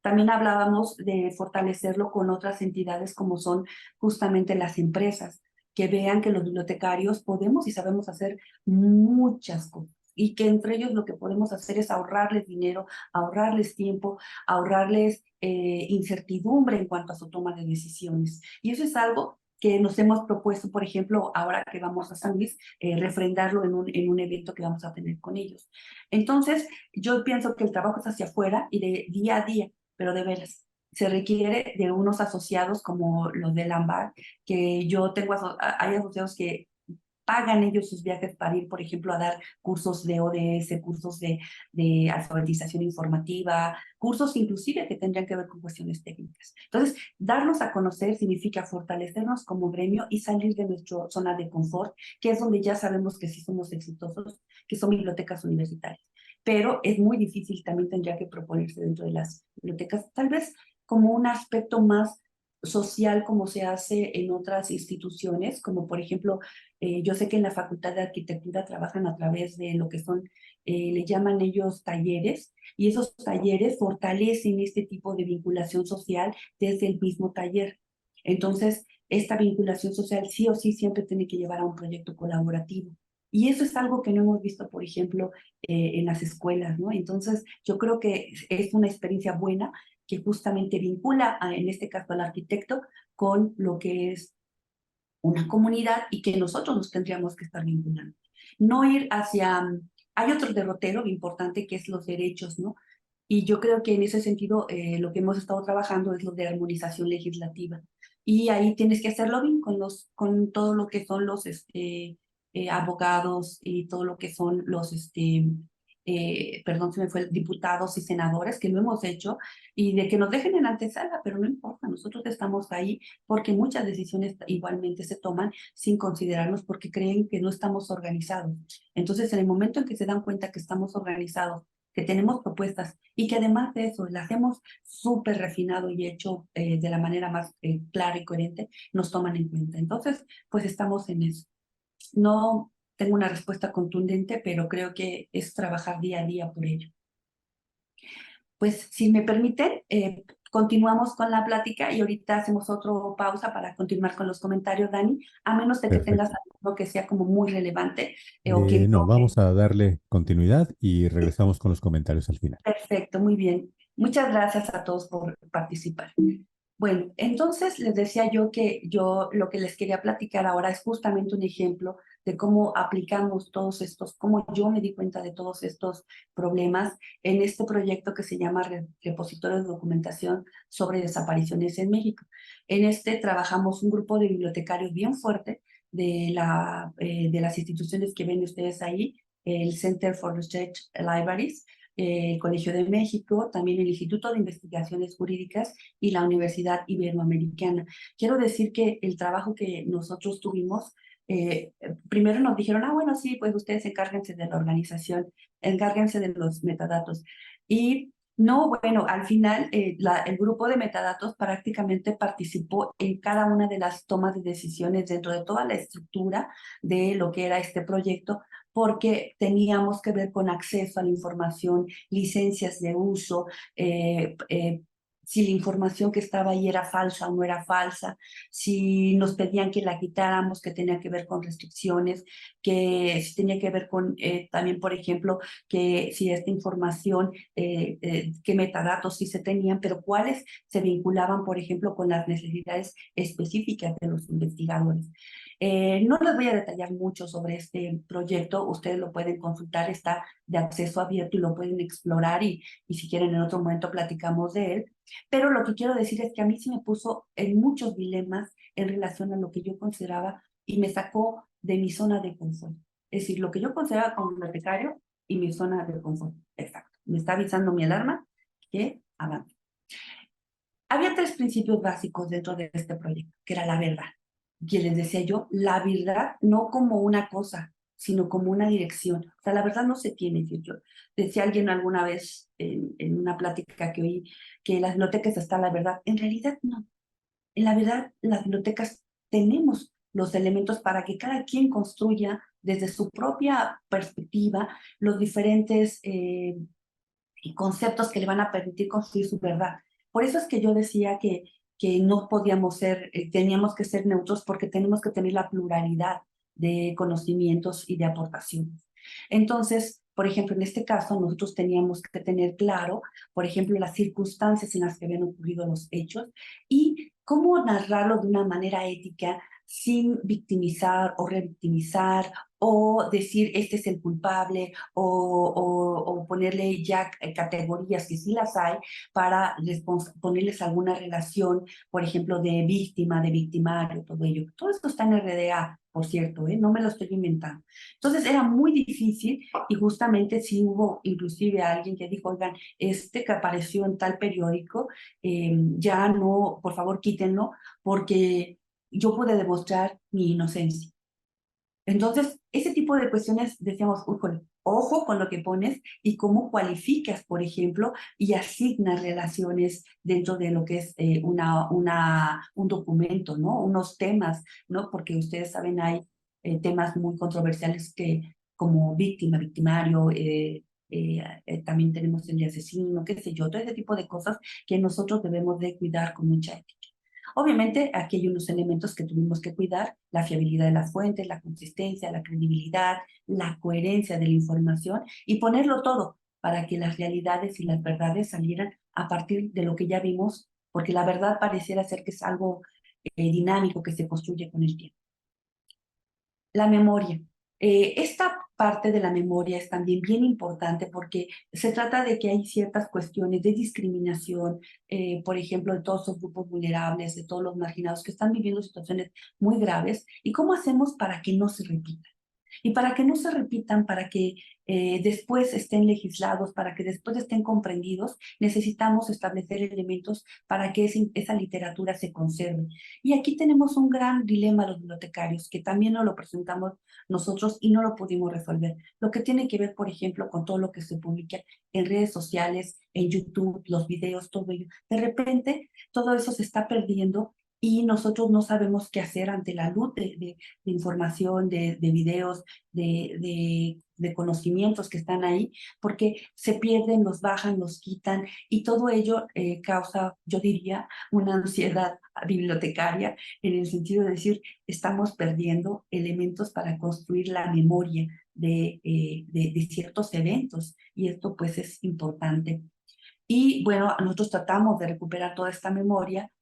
También hablábamos de fortalecerlo con otras entidades como son justamente las empresas, que vean que los bibliotecarios podemos y sabemos hacer muchas cosas y que entre ellos lo que podemos hacer es ahorrarles dinero, ahorrarles tiempo, ahorrarles incertidumbre en cuanto a su toma de decisiones. Y eso es algo que nos hemos propuesto, por ejemplo, ahora que vamos a San Luis, refrendarlo en un evento que vamos a tener con ellos. Entonces, yo pienso que el trabajo es hacia afuera y de día a día, pero de veras, se requiere de unos asociados como los del AMBAR, que yo tengo, hay asociados que pagan ellos sus viajes para ir, por ejemplo, a dar cursos de ODS, cursos de alfabetización informativa, cursos inclusive que tendrían que ver con cuestiones técnicas. Entonces, darnos a conocer significa fortalecernos como gremio y salir de nuestra zona de confort, que es donde ya sabemos que sí somos exitosos, que son bibliotecas universitarias. Pero es muy difícil, también tendría que proponerse dentro de las bibliotecas, tal vez como un aspecto más social como se hace en otras instituciones, como por ejemplo, yo sé que en la Facultad de Arquitectura trabajan a través de lo que son, le llaman ellos talleres, y esos talleres fortalecen este tipo de vinculación social desde el mismo taller. Entonces, esta vinculación social sí o sí siempre tiene que llevar a un proyecto colaborativo. Y eso es algo que no hemos visto, por ejemplo, en las escuelas, ¿no? Entonces, yo creo que es una experiencia buena que justamente vincula, en este caso al arquitecto, con lo que es una comunidad y que nosotros nos tendríamos que estar vinculando. No ir hacia... Hay otro derrotero importante que es los derechos, ¿no? Y yo creo que en ese sentido lo que hemos estado trabajando es lo de armonización legislativa. Y ahí tienes que hacer lobbying con todo lo que son los abogados y todo lo que son los perdón, se me fue, diputados y senadores, que lo hemos hecho, y de que nos dejen en antesala, pero no importa, nosotros estamos ahí porque muchas decisiones igualmente se toman sin considerarnos porque creen que no estamos organizados. Entonces, en el momento en que se dan cuenta que estamos organizados, que tenemos propuestas y que además de eso las hemos súper refinado y hecho de la manera más clara y coherente, nos toman en cuenta. Entonces, pues estamos en eso. No tengo una respuesta contundente, pero creo que es trabajar día a día por ello. Pues si me permiten, continuamos con la plática y ahorita hacemos otra pausa para continuar con los comentarios, Dani, a menos de que tengas Perfecto. algo que sea como muy relevante o que... No, vamos a darle continuidad y regresamos con los comentarios al final. Perfecto, muy bien. Muchas gracias a todos por participar. Bueno, entonces les decía yo que yo lo que les quería platicar ahora es justamente un ejemplo de cómo aplicamos todos estos, cómo yo me di cuenta de todos estos problemas en este proyecto que se llama Repositorio de Documentación sobre Desapariciones en México. En este trabajamos un grupo de bibliotecarios bien fuerte de las instituciones que ven ustedes ahí, el Center for Research Libraries, el Colegio de México, también el Instituto de Investigaciones Jurídicas y la Universidad Iberoamericana. Quiero decir que el trabajo que nosotros tuvimos, primero nos dijeron, bueno, sí, pues ustedes encárguense de la organización, encárguense de los metadatos. Y no, bueno, al final el grupo de metadatos prácticamente participó en cada una de las tomas de decisiones dentro de toda la estructura de lo que era este proyecto, porque teníamos que ver con acceso a la información, licencias de uso, si la información que estaba ahí era falsa o no era falsa, si nos pedían que la quitáramos, que tenía que ver con restricciones, que si tenía que ver con también, por ejemplo, que si esta información, qué metadatos sí se tenían, pero cuáles se vinculaban, por ejemplo, con las necesidades específicas de los investigadores. No les voy a detallar mucho sobre este proyecto, ustedes lo pueden consultar, está de acceso abierto y lo pueden explorar y si quieren en otro momento platicamos de él. Pero lo que quiero decir es que a mí sí me puso en muchos dilemas en relación a lo que yo consideraba y me sacó de mi zona de confort. Es decir, lo que yo consideraba como bibliotecario y mi zona de confort. Exacto. Me está avisando mi alarma que avance. Había tres principios básicos dentro de este proyecto, que era la verdad. Que les decía yo, la verdad no como una cosa, sino como una dirección. O sea, la verdad no se tiene, yo. Decía alguien alguna vez en una plática que oí que en las bibliotecas está la verdad. En realidad no. En la verdad, las bibliotecas tenemos los elementos para que cada quien construya desde su propia perspectiva los diferentes conceptos que le van a permitir construir su verdad. Por eso es que yo decía que no podíamos ser, teníamos que ser neutros porque tenemos que tener la pluralidad de conocimientos y de aportaciones. Entonces, por ejemplo, en este caso, nosotros teníamos que tener claro, por ejemplo, las circunstancias en las que habían ocurrido los hechos y cómo narrarlo de una manera ética sin victimizar o revictimizar o decir este es el culpable o ponerle ya categorías que sí las hay para ponerles alguna relación, por ejemplo, de víctima, de victimario, todo ello. Todo esto está en RDA, por cierto, no me lo estoy inventando. Entonces era muy difícil y justamente sí hubo inclusive alguien que dijo, oigan, este que apareció en tal periódico, ya no, por favor quítenlo, porque yo pude demostrar mi inocencia. Entonces, ese tipo de cuestiones decíamos, ojo con lo que pones y cómo cualificas, por ejemplo, y asignas relaciones dentro de lo que es un documento, ¿no? Unos temas, ¿no? Porque ustedes saben, hay temas muy controversiales que como víctima, victimario, también tenemos el de asesino, qué sé yo, todo ese tipo de cosas que nosotros debemos de cuidar con mucha ética. Obviamente, aquí hay unos elementos que tuvimos que cuidar, la fiabilidad de las fuentes, la consistencia, la credibilidad, la coherencia de la información y ponerlo todo para que las realidades y las verdades salieran a partir de lo que ya vimos, porque la verdad pareciera ser que es algo dinámico que se construye con el tiempo. La memoria. Esta parte de la memoria es también bien importante porque se trata de que hay ciertas cuestiones de discriminación, por ejemplo, de todos los grupos vulnerables, de todos los marginados que están viviendo situaciones muy graves, y cómo hacemos para que no se repita. Y para que no se repitan, para que después estén legislados, para que después estén comprendidos, necesitamos establecer elementos para que esa literatura se conserve. Y aquí tenemos un gran dilema los bibliotecarios, que también nos lo presentamos nosotros y no lo pudimos resolver. Lo que tiene que ver, por ejemplo, con todo lo que se publica en redes sociales, en YouTube, los videos, todo ello. De repente, todo eso se está perdiendo y nosotros no sabemos qué hacer ante la luz de información, de videos, de conocimientos que están ahí, porque se pierden, los bajan, los quitan, y todo ello causa, yo diría, una ansiedad bibliotecaria, en el sentido de decir, estamos perdiendo elementos para construir la memoria de ciertos eventos, y esto pues es importante. Y bueno, nosotros tratamos de recuperar toda esta memoria,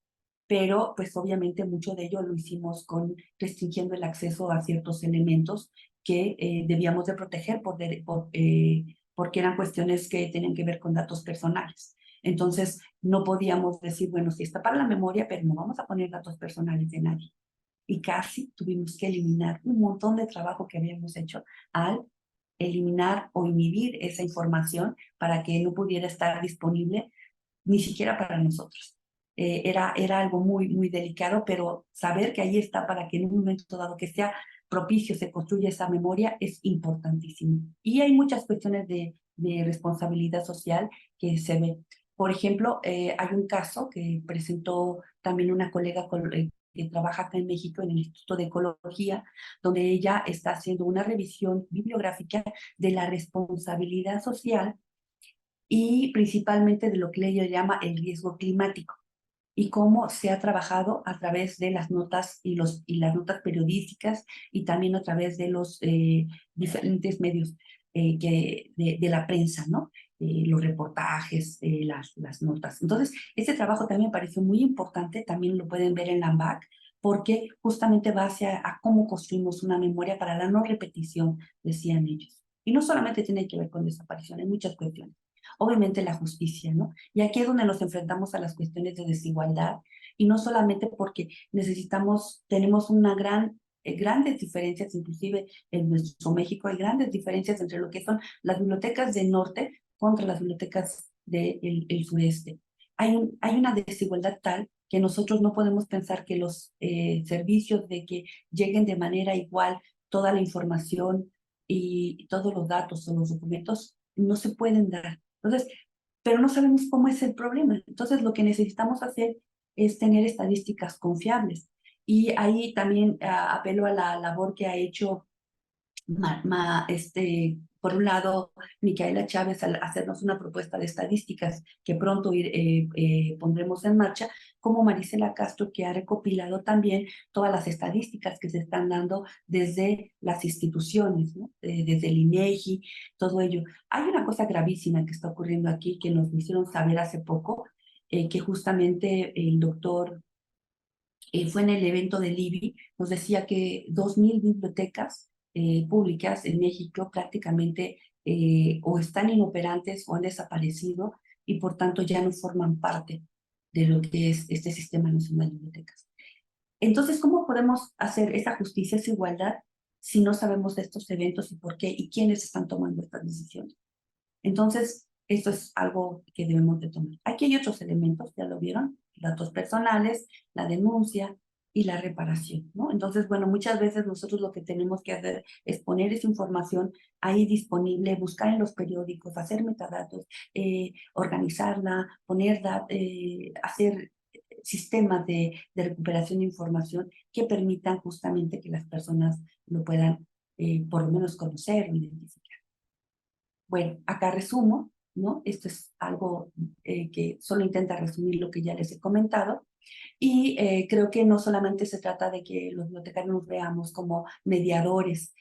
pero pues obviamente mucho de ello lo hicimos con restringiendo el acceso a ciertos elementos que debíamos de proteger porque eran cuestiones que tienen que ver con datos personales. Entonces, no podíamos decir, bueno, sí está para la memoria, pero no vamos a poner datos personales de nadie. Y casi tuvimos que eliminar un montón de trabajo que habíamos hecho al eliminar o inhibir esa información para que no pudiera estar disponible ni siquiera para nosotros. Era algo muy, muy delicado, pero saber que ahí está para que en un momento dado que sea propicio se construya esa memoria es importantísimo. Y hay muchas cuestiones de responsabilidad social que se ven. Por ejemplo, hay un caso que presentó también una colega que trabaja acá en México en el Instituto de Ecología, donde ella está haciendo una revisión bibliográfica de la responsabilidad social y principalmente de lo que ellos llama el riesgo climático y cómo se ha trabajado a través de las notas y las notas periodísticas y también a través de los diferentes medios de la prensa, ¿no? Los reportajes, las notas. Entonces, este trabajo también me pareció muy importante, también lo pueden ver en la AMBAC, porque justamente va hacia a cómo construimos una memoria para la no repetición, decían ellos. Y no solamente tiene que ver con desaparición, hay muchas cuestiones. Obviamente la justicia, ¿no? Y aquí es donde nos enfrentamos a las cuestiones de desigualdad, y no solamente porque tenemos grandes diferencias, inclusive en nuestro México hay grandes diferencias entre lo que son las bibliotecas del norte contra las bibliotecas del sureste. Hay una desigualdad tal que nosotros no podemos pensar que los servicios de que lleguen de manera igual toda la información y todos los datos o los documentos no se pueden dar. Entonces, pero no sabemos cómo es el problema. Entonces, lo que necesitamos hacer es tener estadísticas confiables. Y ahí también apelo a la labor que ha hecho por un lado, Micaela Chávez al hacernos una propuesta de estadísticas que pronto pondremos en marcha, como Marisela Castro, que ha recopilado también todas las estadísticas que se están dando desde las instituciones, ¿no? Desde el INEGI, todo ello. Hay una cosa gravísima que está ocurriendo aquí que nos hicieron saber hace poco, que justamente el doctor fue en el evento del IBI, nos decía que 2.000 bibliotecas públicas en México prácticamente o están inoperantes o han desaparecido y por tanto ya no forman parte de lo que es este Sistema Nacional de Bibliotecas. Entonces, ¿cómo podemos hacer esa justicia, esa igualdad, si no sabemos de estos eventos y por qué y quiénes están tomando estas decisiones? Entonces, esto es algo que debemos de tomar. Aquí hay otros elementos, ya lo vieron, datos personales, la denuncia y la reparación, ¿no? Entonces, bueno, muchas veces nosotros lo que tenemos que hacer es poner esa información ahí disponible, buscar en los periódicos, hacer metadatos, organizarla, hacer sistemas de recuperación de información que permitan justamente que las personas lo puedan por lo menos conocer o identificar. Bueno, acá resumo, ¿no? Esto es algo que solo intenta resumir lo que ya les he comentado. Y creo que no solamente se trata de que los bibliotecarios nos veamos como mediadores.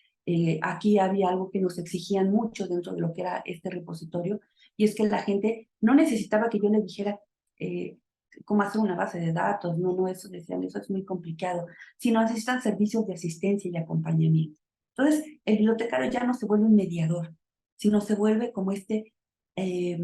Aquí había algo que nos exigían mucho dentro de lo que era este repositorio, y es que la gente no necesitaba que yo le dijera cómo hacer una base de datos, no, eso decían, eso es muy complicado, sino necesitan servicios de asistencia y acompañamiento. Entonces, el bibliotecario ya no se vuelve un mediador, sino se vuelve eh,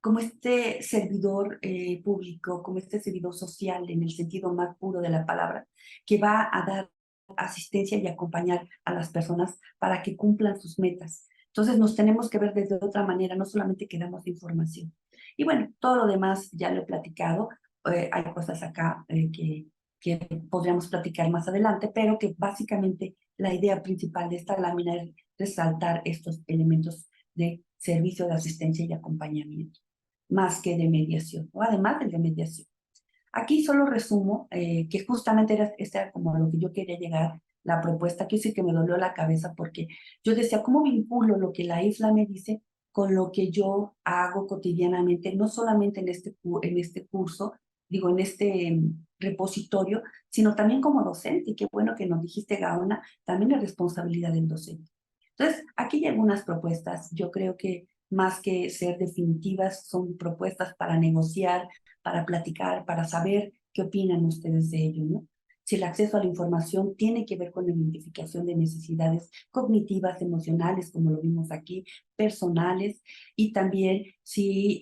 como este servidor público, como este servidor social en el sentido más puro de la palabra, que va a dar asistencia y acompañar a las personas para que cumplan sus metas. Entonces nos tenemos que ver desde otra manera, no solamente que damos información. Y bueno, todo lo demás ya lo he platicado, hay cosas acá que podríamos platicar más adelante, pero que básicamente la idea principal de esta lámina es resaltar estos elementos de servicio de asistencia y acompañamiento más que de mediación, o además del de mediación. Aquí solo resumo que justamente era como a lo que yo quería llegar, la propuesta que sí que me dolió la cabeza porque yo decía, ¿cómo vinculo lo que la IFLA me dice con lo que yo hago cotidianamente, no solamente en este curso, digo, en este repositorio, sino también como docente? Y qué bueno que nos dijiste, Gaona, también la responsabilidad del docente. Entonces, aquí hay algunas propuestas, yo creo que más que ser definitivas, son propuestas para negociar, para platicar, para saber qué opinan ustedes de ello, ¿no? Si el acceso a la información tiene que ver con la identificación de necesidades cognitivas, emocionales, como lo vimos aquí, personales, y también si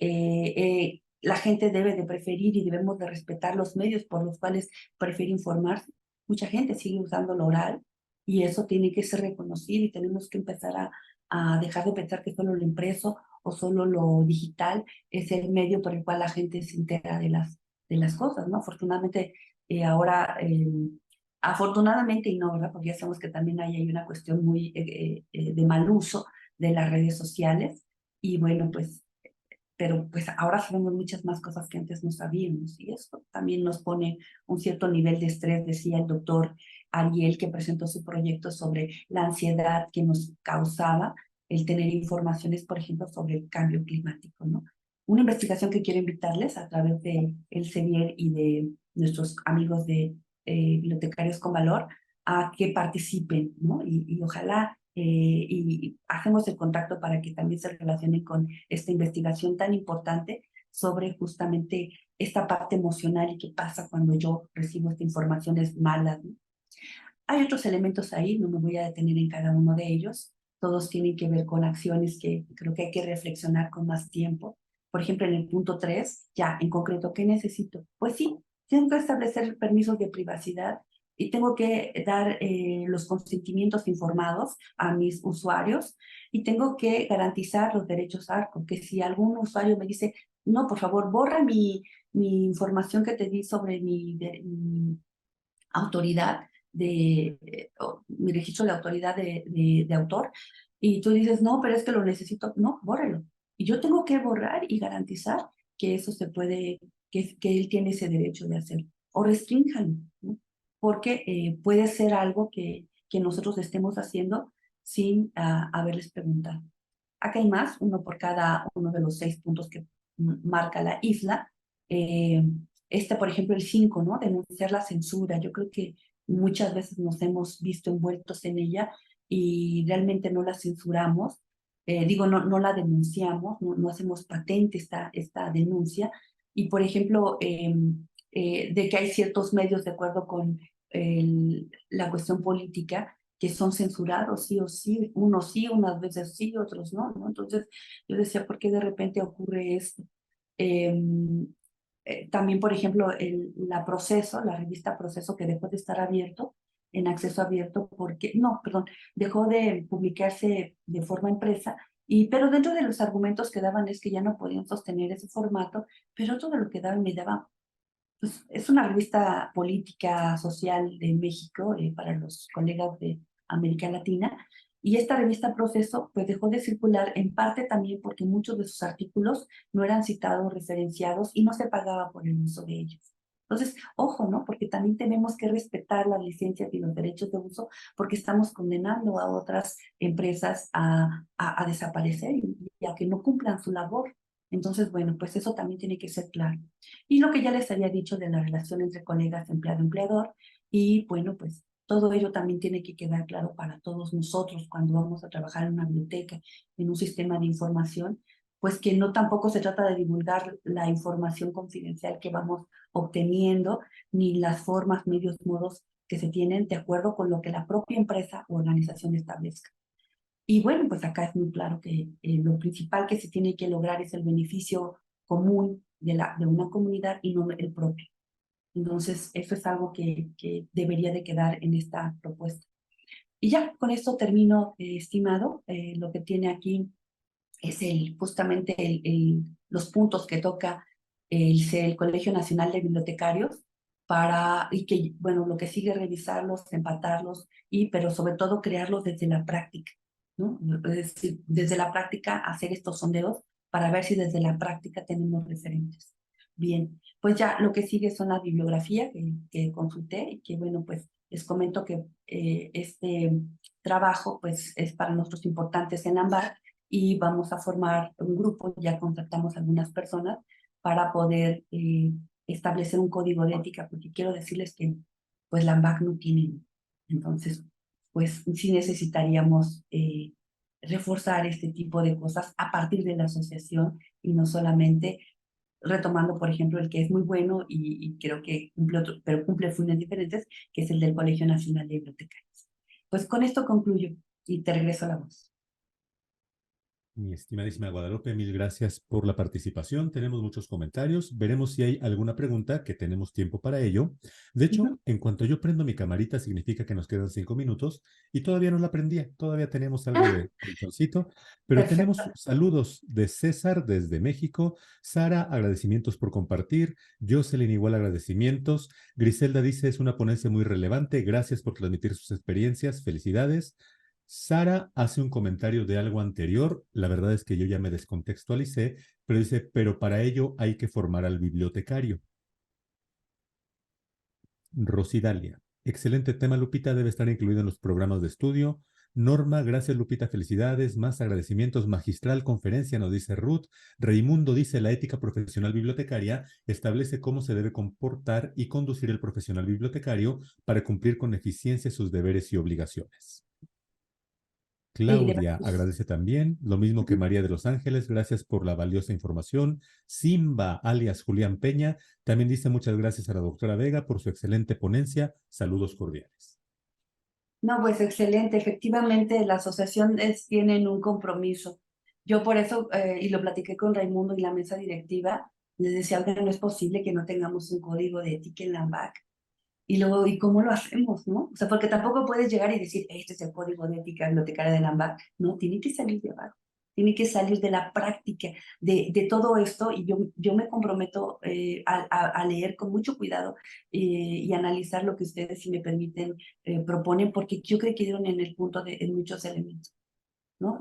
la gente debe de preferir y debemos de respetar los medios por los cuales prefiere informarse. Mucha gente sigue usando lo oral y eso tiene que ser reconocido y tenemos que empezar a dejar de pensar que solo lo impreso o solo lo digital es el medio por el cual la gente se entera de las cosas, ¿no? Afortunadamente, ahora, afortunadamente y no, ¿verdad? Porque ya sabemos que también hay una cuestión muy de mal uso de las redes sociales y bueno, pues, pero pues ahora sabemos muchas más cosas que antes no sabíamos y eso también nos pone un cierto nivel de estrés, decía el doctor Ariel, que presentó su proyecto sobre la ansiedad que nos causaba el tener informaciones, por ejemplo, sobre el cambio climático, ¿no? Una investigación que quiero invitarles a través de el CEBIER y de nuestros amigos de Bibliotecarios con Valor a que participen, ¿no? Y ojalá y hacemos el contacto para que también se relacionen con esta investigación tan importante sobre justamente esta parte emocional y qué pasa cuando yo recibo esta informaciones malas, ¿no? Hay otros elementos ahí, no me voy a detener en cada uno de ellos. Todos tienen que ver con acciones que creo que hay que reflexionar con más tiempo. Por ejemplo, en el punto 3, ya en concreto, ¿qué necesito? Pues sí, tengo que establecer permisos de privacidad y tengo que dar los consentimientos informados a mis usuarios y tengo que garantizar los derechos ARCO, que si algún usuario me dice, no, por favor, borra mi información que te di sobre mi autoridad mi registro de autoridad de autor, y tú dices, no, pero es que lo necesito, no, bórrelo. Y yo tengo que borrar y garantizar que eso se puede, que él tiene ese derecho de hacerlo. O restrínjanlo, ¿no? Porque puede ser algo que nosotros estemos haciendo sin haberles preguntado. Acá hay más, uno por cada uno de los 6 puntos que marca la isla. Eh, por ejemplo, el 5, ¿no? Denunciar la censura. Yo creo que muchas veces nos hemos visto envueltos en ella y realmente no la censuramos. Digo, no la denunciamos, no hacemos patente esta denuncia. Y, por ejemplo, de que hay ciertos medios, de acuerdo con la cuestión política, que son censurados sí o sí, unos sí, unas veces sí, otros no, ¿no? Entonces yo decía, ¿por qué de repente ocurre esto? Eh, También, por ejemplo, la revista Proceso, que dejó de estar abierto, en acceso abierto, porque, no, perdón, dejó de publicarse de forma impresa, pero dentro de los argumentos que daban es que ya no podían sostener ese formato, pero todo lo que daban me daba, pues es una revista política, social de México, para los colegas de América Latina, y esta revista Proceso pues dejó de circular en parte también porque muchos de sus artículos no eran citados, referenciados y no se pagaba por el uso de ellos. Entonces, ojo, ¿no? Porque también tenemos que respetar las licencias y los derechos de uso porque estamos condenando a otras empresas a desaparecer y a que no cumplan su labor. Entonces, bueno, pues eso también tiene que ser claro. Y lo que ya les había dicho de la relación entre colegas, empleado-empleador, y bueno, pues todo ello también tiene que quedar claro para todos nosotros cuando vamos a trabajar en una biblioteca, en un sistema de información, pues que no tampoco se trata de divulgar la información confidencial que vamos obteniendo, ni las formas, medios, modos que se tienen de acuerdo con lo que la propia empresa o organización establezca. Y bueno, pues acá es muy claro que lo principal que se tiene que lograr es el beneficio común de una comunidad y no el propio. Entonces, eso es algo que debería de quedar en esta propuesta. Y ya, con esto termino, estimado. Lo que tiene aquí es justamente los puntos que toca el Colegio Nacional de Bibliotecarios y que, bueno, lo que sigue es revisarlos, empatarlos, pero sobre todo crearlos desde la práctica, ¿no? Es decir, desde la práctica hacer estos sondeos para ver si desde la práctica tenemos referentes. Bien, pues ya lo que sigue son la bibliografía que consulté y que, bueno, pues les comento que este trabajo pues es para nosotros importantes en AMBAR y vamos a formar un grupo, ya contactamos a algunas personas para poder establecer un código de ética, porque quiero decirles que pues la AMBAC no tiene, entonces pues sí necesitaríamos reforzar este tipo de cosas a partir de la asociación y no solamente retomando, por ejemplo, el que es muy bueno y creo que cumple otro, pero cumple fines diferentes, que es el del Colegio Nacional de Bibliotecarios. Pues con esto concluyo y te regreso la voz. Mi estimadísima Guadalupe, mil gracias por la participación. Tenemos muchos comentarios. Veremos si hay alguna pregunta, que tenemos tiempo para ello. De Uh hecho, -huh. en cuanto yo prendo mi camarita, significa que nos quedan 5 minutos y todavía no la prendía. Todavía tenemos algo de colchoncito, pero Perfecto. tenemos saludos de César desde México. Sara, agradecimientos por compartir. Jocelyn, igual agradecimientos. Griselda dice, es una ponencia muy relevante. Gracias por transmitir sus experiencias. Felicidades. Sara hace un comentario de algo anterior, la verdad es que yo ya me descontextualicé, pero dice, pero para ello hay que formar al bibliotecario. Rosidalia, excelente tema, Lupita, debe estar incluido en los programas de estudio. Norma, gracias Lupita, felicidades, más agradecimientos, magistral conferencia, nos dice Ruth. Raimundo dice, la ética profesional bibliotecaria establece cómo se debe comportar y conducir el profesional bibliotecario para cumplir con eficiencia sus deberes y obligaciones. Sí, Claudia agradece también, lo mismo que María de los Ángeles, gracias por la valiosa información. Simba, alias Julián Peña, también dice muchas gracias a la doctora Vega por su excelente ponencia. Saludos cordiales. no, pues excelente. Efectivamente, la asociación tienen un compromiso. Yo por eso, y lo platiqué con Raimundo y la mesa directiva, les decía que no es posible que no tengamos un código de ética en la AMBAC. Y luego, ¿y cómo lo hacemos, no? O sea, porque tampoco puedes llegar y decir, este es el código de ética bibliotecaria de la AMBAC. No, tiene que salir de abajo. Tiene que salir de la práctica de todo esto y yo me comprometo a leer con mucho cuidado y analizar lo que ustedes, si me permiten, proponen, porque yo creo que dieron en el punto en muchos elementos, ¿no?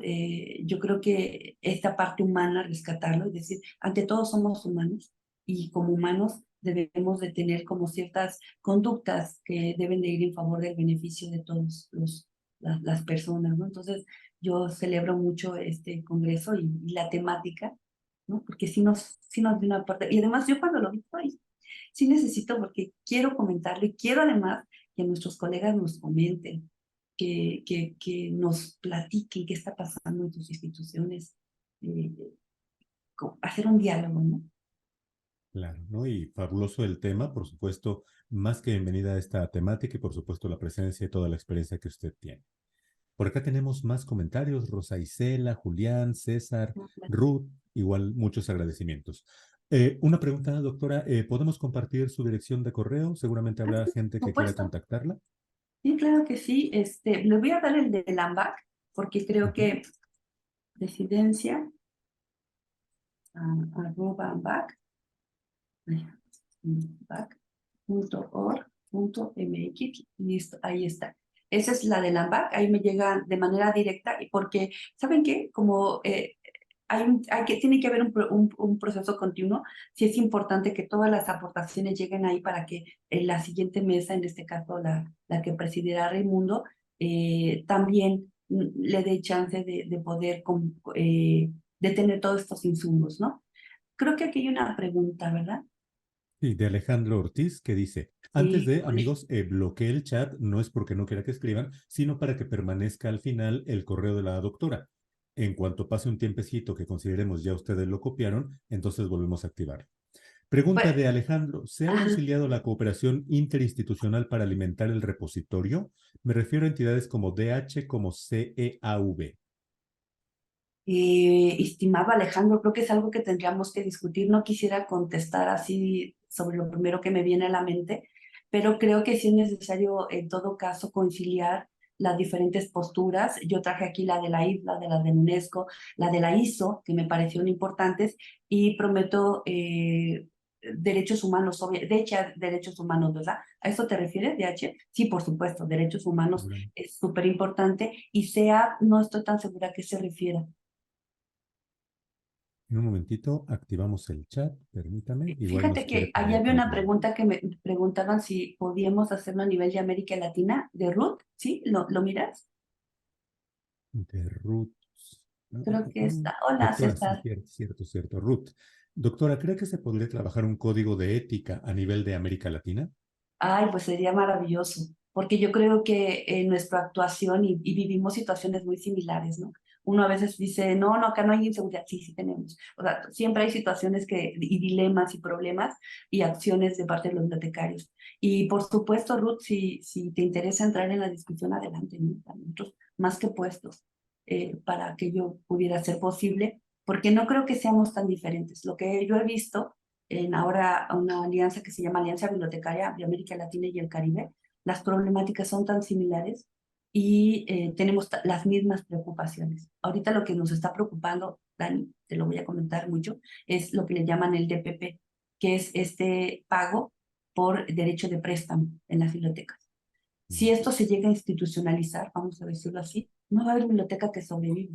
Yo creo que esta parte humana, rescatarlo, es decir, ante todo somos humanos y como humanos debemos de tener como ciertas conductas que deben de ir en favor del beneficio de todos las personas, ¿no? Entonces, yo celebro mucho este congreso y la temática, ¿no? Porque sí nos da una parte, y además yo cuando lo vi, ay, sí necesito porque quiero comentarlo y quiero además que nuestros colegas nos comenten, que nos platiquen qué está pasando en sus instituciones, eh, hacer un diálogo, ¿no? Claro, ¿no? Y fabuloso el tema, por supuesto, más que bienvenida a esta temática y por supuesto la presencia y toda la experiencia que usted tiene. Por acá tenemos más comentarios, Rosa Isela, Julián, César, Ruth, igual muchos agradecimientos. Una pregunta, doctora, ¿podemos compartir su dirección de correo? Seguramente habrá gente Por que quiera supuesto, contactarla. sí, claro que sí. Le voy a dar el de AMBAC, porque creo Ujú. que presidencia, arroba AMBAC, AMBAC.org.mx, listo, ahí está. Esa es la de AMBAC, ahí me llega de manera directa, y porque, ¿saben qué? Como tiene que haber un proceso continuo, sí es importante que todas las aportaciones lleguen ahí para que en la siguiente mesa, en este caso la que presidirá Raimundo, también le dé chance de poder de tener todos estos insumos, ¿no? Creo que aquí hay una pregunta, ¿verdad? Sí, de Alejandro Ortiz, que dice, antes Sí, de, amigos, bloqueé el chat, no es porque no quiera que escriban, sino para que permanezca al final el correo de la doctora. En cuanto pase un tiempecito que consideremos ya ustedes lo copiaron, entonces volvemos a activarlo. Pregunta pues, de Alejandro, ¿se ha ajá. auxiliado la cooperación interinstitucional para alimentar el repositorio? Me refiero a entidades como DH, como CEAV. Estimado Alejandro, creo que es algo que tendríamos que discutir. No quisiera contestar así sobre lo primero que me viene a la mente, pero creo que sí es necesario en todo caso conciliar las diferentes posturas. Yo traje aquí la de la isla, de la de UNESCO, la de la ISO, que me parecieron importantes, y prometo derechos humanos, derechos humanos, ¿verdad? ¿A eso te refieres, DH? Sí, por supuesto, derechos humanos Seguramente. es súper importante, y SEA no estoy tan segura a qué se refiere. En un momentito activamos el chat, permítame, igual nos Fíjate quiere que ahí poner había una algo pregunta que me preguntaban si podíamos hacerlo a nivel de América Latina, de Ruth, ¿sí? ¿Lo miras? de Ruth. Creo que está. Hola, Doctora, sí, César. cierto, cierto, cierto. Ruth. Doctora, ¿cree que se podría trabajar un código de ética a nivel de América Latina? Ay, pues sería maravilloso, porque yo creo que en nuestra actuación y vivimos situaciones muy similares, ¿no? Uno a veces dice, no, no, acá no hay inseguridad. Sí, sí tenemos. O sea, siempre hay situaciones y dilemas y problemas y acciones de parte de los bibliotecarios. Y por supuesto, Ruth, si te interesa entrar en la discusión, adelante, ¿no? Nosotros más que puestos para que yo pudiera ser posible, porque no creo que seamos tan diferentes. Lo que yo he visto en ahora una alianza que se llama Alianza Bibliotecaria de América Latina y el Caribe, las problemáticas son tan similares y tenemos las mismas preocupaciones. Ahorita lo que nos está preocupando, Dani, te lo voy a comentar mucho, es lo que le llaman el DPP, que es este pago por derecho de préstamo en las bibliotecas. Si Mm. esto se llega a institucionalizar, vamos a decirlo así, no va a haber biblioteca que sobreviva.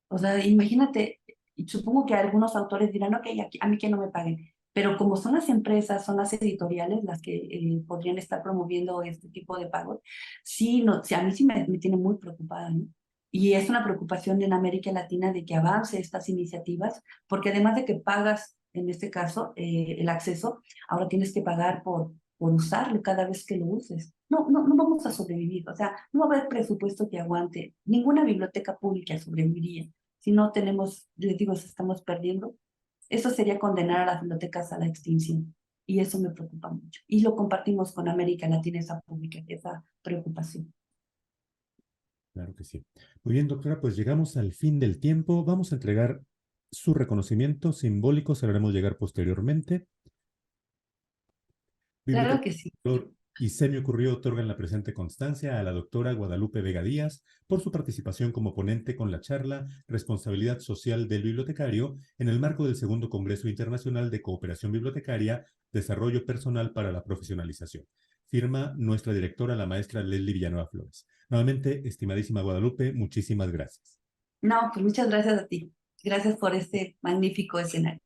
O sea, imagínate, y supongo que algunos autores dirán, ok, a mí que no me paguen. pero como son las empresas, son las editoriales las que podrían estar promoviendo este tipo de pagos, sí, no, sí, a mí sí me tiene muy preocupada, ¿no? Y es una preocupación en América Latina de que avance estas iniciativas, porque además de que pagas, en este caso, el acceso, ahora tienes que pagar por usarlo cada vez que lo uses. No vamos a sobrevivir, o sea, no va a haber presupuesto que aguante. Ninguna biblioteca pública sobreviviría. Si no tenemos, les digo, si estamos perdiendo, eso sería condenar a las bibliotecas a la extinción. Y eso me preocupa mucho. Y lo compartimos con América Latina, esa preocupación. Claro que sí. Muy bien, doctora, pues llegamos al fin del tiempo. Vamos a entregar su reconocimiento simbólico, se lo haremos llegar posteriormente. Claro que sí. Bibliotecólogo y se me ocurrió otorgan la presente constancia a la doctora Guadalupe Vega Díaz por su participación como ponente con la charla Responsabilidad Social del Bibliotecario en el marco del Segundo Congreso Internacional de Cooperación Bibliotecaria, Desarrollo Personal para la Profesionalización. Firma nuestra directora, la maestra Leslie Villanueva Flores. Nuevamente, estimadísima Guadalupe, muchísimas gracias. No, pues muchas gracias a ti. Gracias por este magnífico escenario.